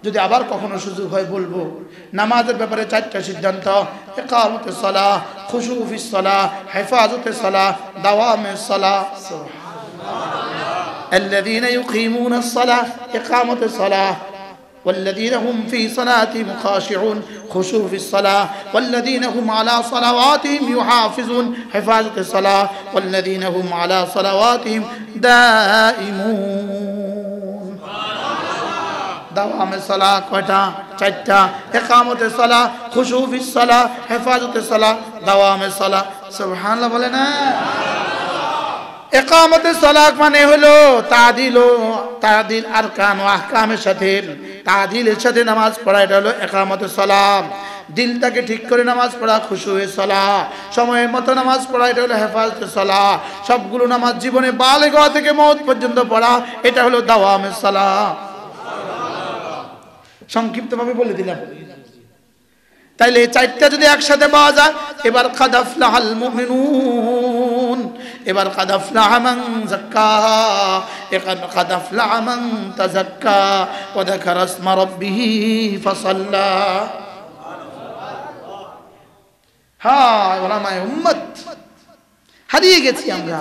যদি আবার কখনো সুযোগ হয় বলবো, নামাজের ব্যাপারে 4টা সিদ্ধান্ত: ইকামতুস সালাহ, খুশু ফিস সালাহ, হিফাজতুস সালাহ, দাওয়ামুস সালাহ। সুবহানাল্লাহ। আল্লাযীনা ইউকিমুনাস সালাহ, ইকামতুস সালাহ, والذين هم في صلاتهم خاشعون، خشوع في الصلاة، والذين هم على صلواتهم يحافظون، حفاظة الصلاة، والذين هم على صلواتهم دائمون। দাওয়ামে সালাহ কয়টা? 4টা। ইকামতে সালাহ, খুশু ফিস সালাহ, হিফাজতে সালাহ, দাওয়ামে সালাহ। সুবহানাল্লাহ বলে না? ইকামতে সালাহ মানে হলো তাদিল আরকান ও আহকামের সাথে, তাদিলের সাথে নামাজ পড়া, এটা হলো ইকামতে সালাহ। দিলটাকে ঠিক করে নামাজ পড়া খুশুয়ে সালাহ, সময়ের মতো নামাজ পড়া, এটা হলো হেফাজতে সালাহ। সবগুলো নামাজ জীবনে বালেগা থেকে মওত পর্যন্ত পড়া, এটা হলো দাওয়ামে সালাহ। সংক্ষিপ্তভাবে বলে দিলাম। তাইলে 4টা যদি একসাথে পাওয়া যায়, এবার কাদ আফলাহাল মুমিনুন, এবার কাদ আফলাহা মান যাক্কাহা, এবার কাদ আফলাহা মান তাযাক্কা ওয়া যাকারা ইসমা রাব্বিহি ফাসাল্লা। হ্যাঁ, ওলামায়ে উম্মত হারিয়ে গেছি আমরা।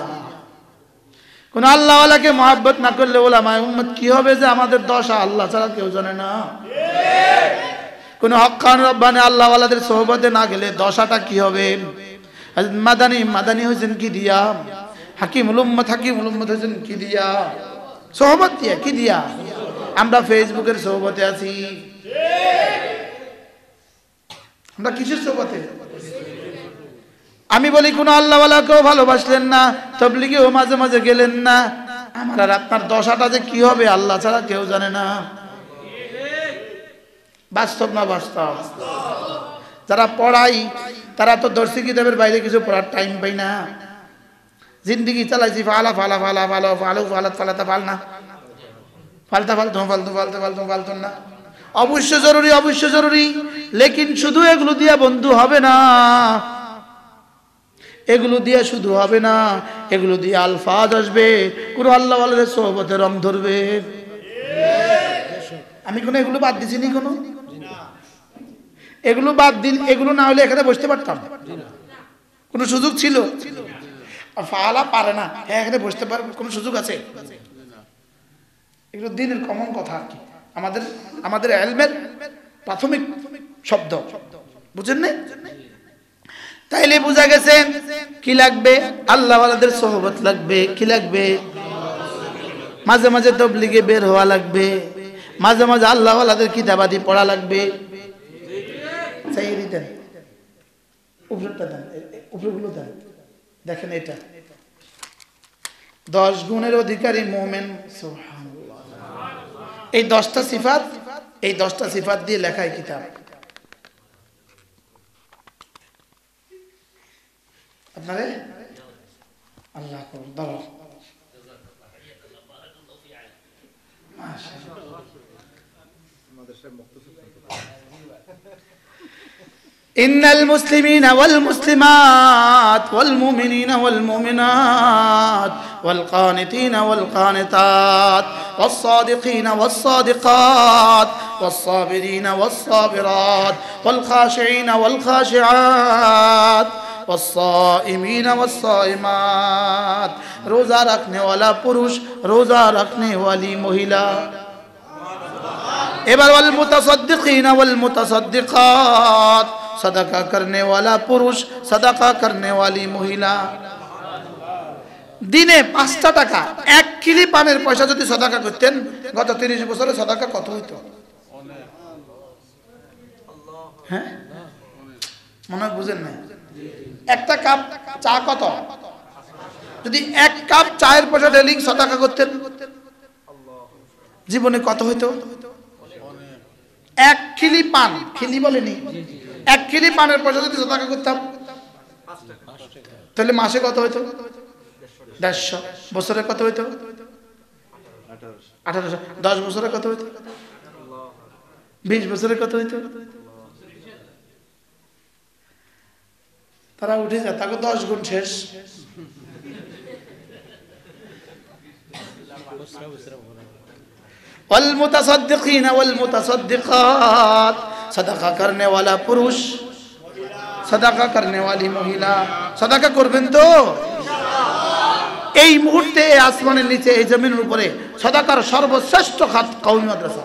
কোন আল্লাহওয়ালাকে মহব্বত না করলে ওলামায়ে উম্মত কি হবে যে আমাদের দশা আল্লাহ ছাড়া কেউ জানে না। কোন হক্কান রব্বানি আল্লাহওয়ালাদের সোহবতে না গেলে দশাটা কি হবে। মাদানী হয়েছেন কি দিয়া, হাকিমুল উম্মত হয়েছেন কি দিয়া, সোহবত দিয়া। কি দিয়া? আমরা ফেসবুকের সোহবতে আছি। আমরা কিসের সোহবতে? আমি বলি কোন আল্লাহওয়ালাকেও ভালোবাসলেন না, তাবলীগেও মাঝে মাঝে গেলেন না, আমার আর আপনার দশাটা যে কি হবে আল্লাহ ছাড়া কেউ জানে না। বাস্তব না বাস্তব? যারা পড়াই তারা তো দর্শী কিতাবের বাইরে কিছু পড়ার টাইম পাই না। জিন্দিগি চালাইছি ফালা ফালা ফালা ফালো ফালু ফালাত ফালাতা ফাল না, ফালতা ফালতু ফালতু ফালতু ফালতু ফালতু না। অবশ্য জরুরি, অবশ্য জরুরি, লেকিন শুধু এগুলো দিয়ে বন্ধু হবে না, এগুলো দিয়ে শুধু হবে না, এগুলো দিয়ে আলফাজ আসবে, কোন আল্লাহওয়ালাদের সোহবতে রং ধরবে। আমি কোনো এগুলো বাদ দিছি নি? কোনো এগুলো বাদ দিন, এগুলো না হলে এখানে বসতে পারতাম? কোনো সুযোগ ছিল? ফালা পারে না, হ্যাঁ এখানে বসতে পারবে, কোনো সুযোগ আছে? এগুলো দিনের কমন কথা আর কি, আমাদের ইলমের প্রাথমিক শব্দ, বুঝেন না? তাইলে বোঝা গেছে কি লাগবে? আল্লাহওয়ালাদের সোহবত লাগবে। কি লাগবে? মাঝে মাঝে তাবলীগে বের হওয়া লাগবে, মাঝে মাঝে আল্লাহওয়ালাদের কিতাবাদি পড়া লাগবে। চাইয়ে দেন, উপরেরটা দেন, উপরেগুলো দেন। দেখেন এটা 10 গুণের অধিকারী মুমিন। সুবহানাল্লাহ। এই 10টা সিফাত, এই 10টা সিফাত দিয়ে লেখা কিতাব। আপনারে আল্লাহ করুন ধরো মাদ্রাসার মুক্তসব إن المسلمين والمسلمات والمؤمنين والمؤمنات والقانتين والقانتات والصادقين والصادقات والصابرين والصابرات والخاشعين والخاشعات والصائمين والصائمات روزہ رکھنے والا पुरुष روزہ رکھنے والی महिला এবার والمتصدقين والمتصدقات सदका करने वाला पुरुष सदका करने वाली महिला দিনে 5টা টাকা 1 কিলি পানের পয়সা যদি সদকা করতেন গত 30 বছরে সদকা কত হইতো হ্যাঁ মনে বুঝেন না একটা কাপ চা কত যদি 1 কাপ চায়ের পয়সা ডেলি সদকা করতেন জীবনে কত হইতো 1 কিলি পান কিলি বলেনি 1 কিলি পানের পয়সা যদি সদকা করতাম 5 টাকা তাহলে মাসে কত হইতো 150 বছরে কত হইতো 1800 10 বছরে কত হইতো 20 বছরে কত হইতো তারা উঠে যায় তাকে 10 গুণ শেষ والمتصدقين والمتصدقات सदका करने वाला पुरुष सदका करने वाली महिला सदका করবেন তো এই মুহূর্তে আসমানের নিচে এই জমিনের উপরে সদকার সর্বশ্রেষ্ঠ খাত কওমি মাদ্রাসা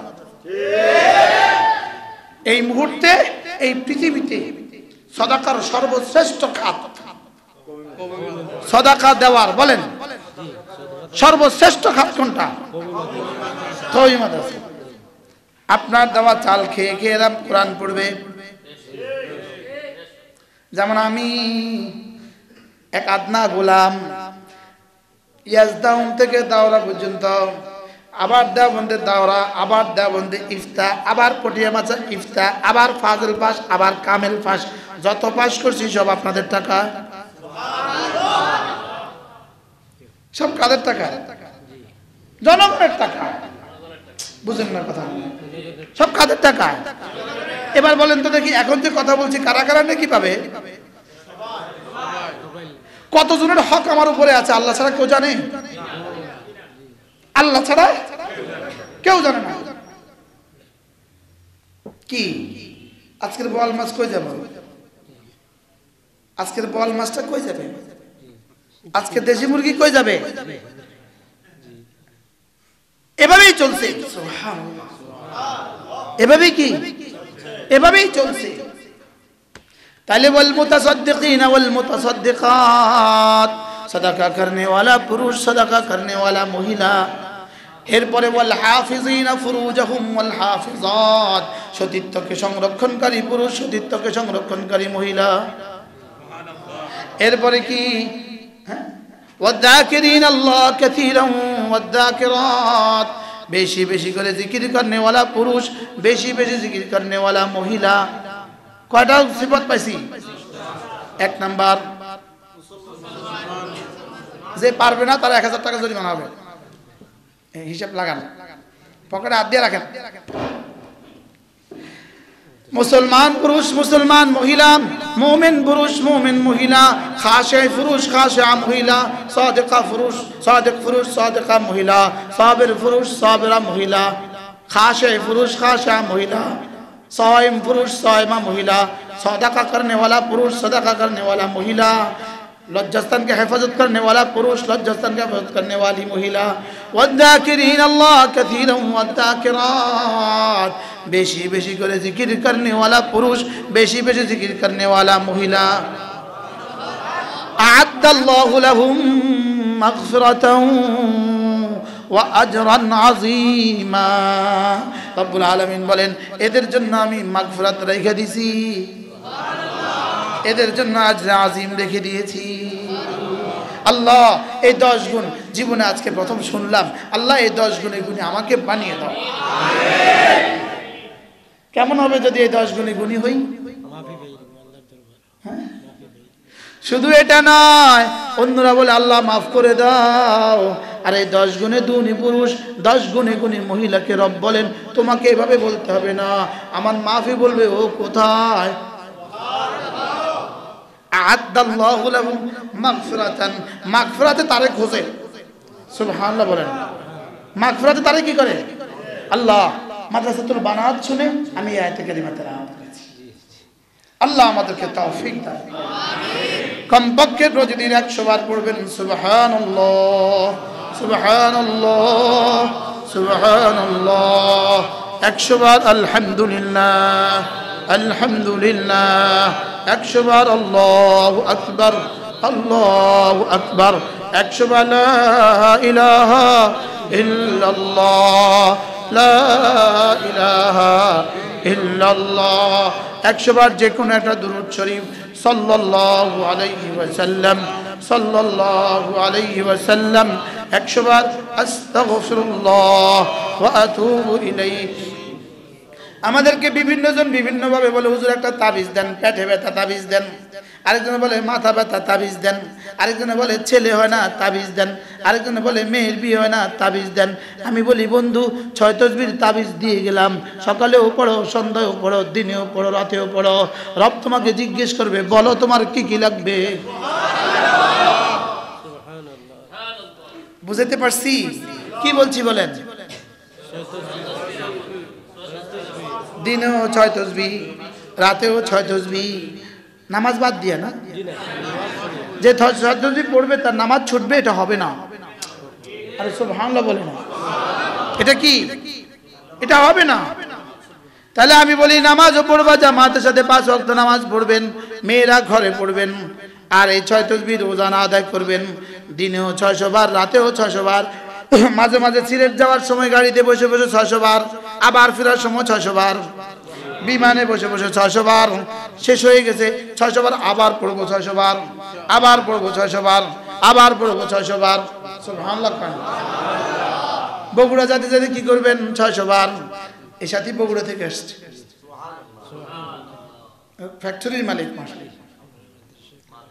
এই মুহূর্তে এই পৃথিবীতে সদকার সর্বশ্রেষ্ঠ খাত সদকা দেওয়ার বলেন সর্বশ্রেষ্ঠ খাত কোনটা কওমি মাদ্রাসা আপনার দেওয়া চাল খেয়ে খেয়ে এরা কোরআন পড়বে যেমন আমি এক আদনা গোলাম ইয়াজদাউন থেকে দাওরা পর্যন্ত আবার দেওবন্দে দাওরা আবার দেওবন্দে ইফতা আবার পটিয়া মাছা ইফতা আবার ফাজল পাস আবার কামেল পাস যত পাস করছি সব আপনাদের টাকা সব কাদের টাকা জনগণের টাকা বুঝেন না কথা সব কাদের টাকা এবার বলেন তো দেখি এখন যে কথা বলছি কারা কারা নাকি পাবে কতজনের হক আমার উপরে আছে আল্লাহ ছাড়া কেউ জানে আল্লাহ ছাড়া কেউ জানে না কি আজকের বল মাছ কই যাবে আজকের বল মাছটা কই যাবে আজকে দেশি মুরগি কই যাবে এভাবেই চলছে সুবহানাল্লাহ এভাবেই কি এভাবেই চলছে তাহলে ওয়াল মুতাসাদ্দিকিন ওয়াল মুতাসাদ্দিকাত সদকা करने वाला পুরুষ সদকা करने वाला মহিলা এরপরে ওয়াল হাফিজিনা ফুরুজাহুম ওয়াল হাফিজাত সতীত্বকে সংরক্ষণকারী পুরুষ সতীত্বকে সংরক্ষণকারী মহিলা সুবহানাল্লাহ এরপরে কি হ্যাঁ والذاكرين الله كثيرا والذاكرات বেশি বেশি করে জিকির करने वाला পুরুষ বেশি বেশি জিকির करने वाला মহিলা কয়টা সিফাত পাইছি এক নাম্বার যে পারবে না তার 1000 টাকা জরিমানা হবে হিসাব লাগান পকেটে হাত দিয়ে রাখেন মুসলমান পুরুষ মুসলমান মহিলা মুমিন পুরুষ মুমিন মহিলা খাশে পুরুষ খাশা মহিলা সাদিকা পুরুষ সাদিক পুরুষ সাদিকা মহিলা সাবির পুরুষ সাবিরা মহিলা খাশে পুরুষ খাশা মহিলা साइम पुरुष साइमा महिला सदका करने वाला पुरुष सदका करने वाला महिला लज्जस्तन के हिफाजत करने वाला पुरुष लज्जस्तन के हिफाजत करने वाली महिला वद्दाकिरीन अल्लाह कथीरन वद्दाकिरात बेशी बेशी करे जिक्र करने वाला पुरुष बेशी बेशी जिक्र करने वाला महिला अअद्दल्लाहु लहुम मगफिरतन वा अजरान अजीमा रब्बुल आलमीन बोलेन এদের জন্য আমি মাগফিরাত রেখে দিয়েছি সুবহানাল্লাহ এদের জন্য আজর আজিম রেখে দিয়েছি আল্লাহ এই 10 গুণ জীবনে আজকে প্রথম শুনলাম আল্লাহ এই 10 গুণে গুণে আমাকে বানিয়ে দাও আমিন কেমন হবে যদি এই 10 গুণে গুণী হই মাফি পেয়ে আল্লাহর দরবার হ্যাঁ শুধু এটা নয়, অন্যরা বলে আল্লাহ মাফ করে দাও, আর এই 10 গুণে দুনি পুরুষ 10 গুণে গুণী মহিলাকে রব বলেন। তোমাকে এভাবে বলতে হবে না, আমার মাফি বলবে ও কোথায়। আ'আদ্দাল্লাহু লাহুম মাগফিরাতান, মাগফিরাতে তারে খোঁজে, সুবহানাল্লাহ বলেন। মাগফিরাতে তারে কি করে? আল্লাহ মাদ্রাসাতুল বানাত শুনে আমি এই আয়াতে কারিমা তেলাওয়াত করেছি। আল্লাহ আমাদেরকে তৌফিক দান। কমপক্ষে প্রতিদিন 100 বার পড়বেন সুবহানাল্লাহ সুবহানাল্লাহ সুবহানাল্লাহ, 100 বার আলহামদুলিল্লাহ আলহামদুলিল্লাহ, 100 বার আল্লাহু আকবার আল্লাহু আকবার, 100 বার লা ইলাহা ইল্লাল্লাহ লা ইলাহা ইল্লাল্লাহ, 100 বার যে কোনো একটা দুরূদ শরীফ সাল্লাল্লাহু আলাইহি ওয়াসাল্লাম সাল্লাল্লাহু আলাইহি ওয়াসাল্লাম, 100 বার আস্তাগফিরুল্লাহ ওয়া আতুবু ইলাইহি। আমাদেরকে বিভিন্ন জন বিভিন্ন ভাবে বলে হুজুর একটা তাবিজ দেন, পেটে ব্যথা তাবিজ দেন, আরেকজনে বলে মাথা ব্যথা তাবিজ দেন, আরেকজনে বলে ছেলে হয় না তাবিজ দেন, আরেকজনে বলে মেয়ের বিয়ে হয় না তাবিজ দেন। আমি বলি বন্ধু 6 তসবির তাবিজ দিয়ে গেলাম, সকালেও পড়ো সন্ধ্যায়ও পড়ো দিনেও পড়ো রাতেও পড়ো, রব তোমাকে জিজ্ঞেস করবে বলো তোমার কি কি লাগবে। বুঝতে পারছি কি বলছি বলেন? দিনেও 6 তসবিহ, রাতেও 6 তসবিহ, নামাজ বাদ দিয়ে না, যে 6 তসবিহ পড়বে তার নামাজ ছুটবে, এটা হবে না। আরে সুবহানাল্লাহ বলে না, এটা কি? এটা হবে না। তাহলে আমি বলি নামাজও পড়বা জামাতের সাথে, 5 ওয়াক্ত নামাজ পড়বেন, মেয়েরা ঘরে পড়বেন, আর এই 6 তসবিহ রোজানা আদায় করবেন, দিনেও 600 বার রাতেও 600 বার, মাঝে মাঝে সিলেট যাওয়ার সময় গাড়িতে বসে বসে 600 বার, আবার ফেরার সময় 600 বার, বিমানে বসে বসে 600 বার, শেষ হয়ে গেছে 600 বার, আবার পড়বো 600 বার, আবার পড়বো 600 বার, আবার পড়বো 600 বার। সুবহানাল্লাহ। বগুড়া যেতে যেতে কি করবেন? 600 বার। এই সাথে বগুড়া থেকে আসছে, ফ্যাক্টরির মালিক মাসে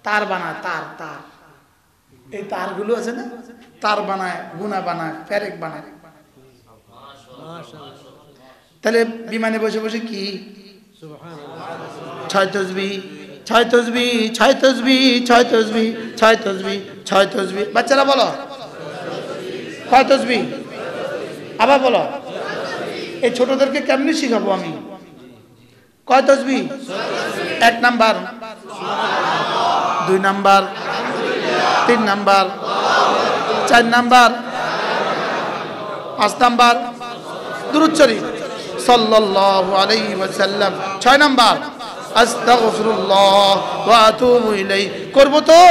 তার বানায়, তার এই তারগুলো আছে না, তার বানায়, গুনা বানায়, প্যারেক বানায়। তাহলে বিমানে বসে বসে কি 6 তসবিহ 6 তসবিহ 6 তসবিহ 6 তসবিহ 6 তসবিহ 6 তসবিহ। বাচ্চারা বলো কয় তসবিহ? আবার বলো। এই ছোটদেরকে কেমনি শিখাবো আমি? কয় তসবিহ? 1 number, 2 number, 3 number, 4 number, 5 number দুরূদ শরীফ সাল্লাল্লাহু আলাইহি ওয়াসাল্লাম, 6 নাম্বার আস্তাগফিরুল্লাহ ওয়া আতুবু ইলাইহি। করব তো?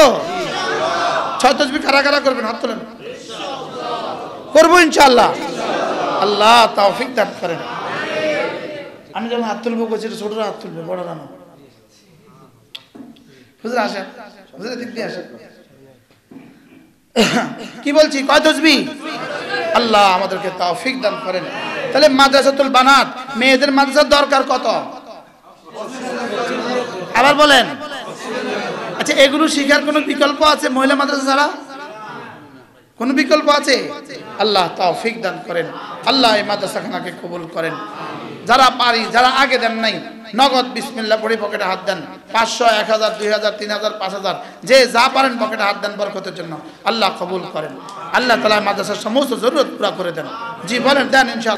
6 তসবিহ কারা কারা করবেন? হাত তোলেন। করব ইনশাআল্লাহ। আল্লাহ তৌফিক দান করেন। আমি যখন হাত তুলবো কইছি ছোটরা হাত তুলবে, বড়রা না। হুজুর আসেন, হুজুর দিক দিয়ে আসেন। কি বলছি? কয় তসবিহ? আল্লাহ আমাদেরকে তৌফিক দান করেন। তাহলে মাদ্রাসাতুল বানাত, মেয়েদের মাদ্রাসার দরকার কত? আবার বলেন। আচ্ছা, এগুলো শিখার কোনো বিকল্প আছে মহিলা মাদ্রাসা ছাড়া? কোনো বিকল্প আছে? আল্লাহ তৌফিক দান করেন। আল্লাহ এই মাদ্রাসাখানাকে কবুল করেন। যারা পারি, যারা আগে দেন নাই, নগদ বিসমিল্লাহ পড়ে পকেটে হাত দেন। 500, 1000, 2000, 3000, 5000, যে যা পারেন পকেটে হাত দেন বরকতের জন্য। আল্লাহ কবুল করেন। আল্লাহ তাআলা মাদ্রাসার সমস্ত জরুরত পুরা করে দেন। জি বলেন, দেন ইনশাআল্লাহ।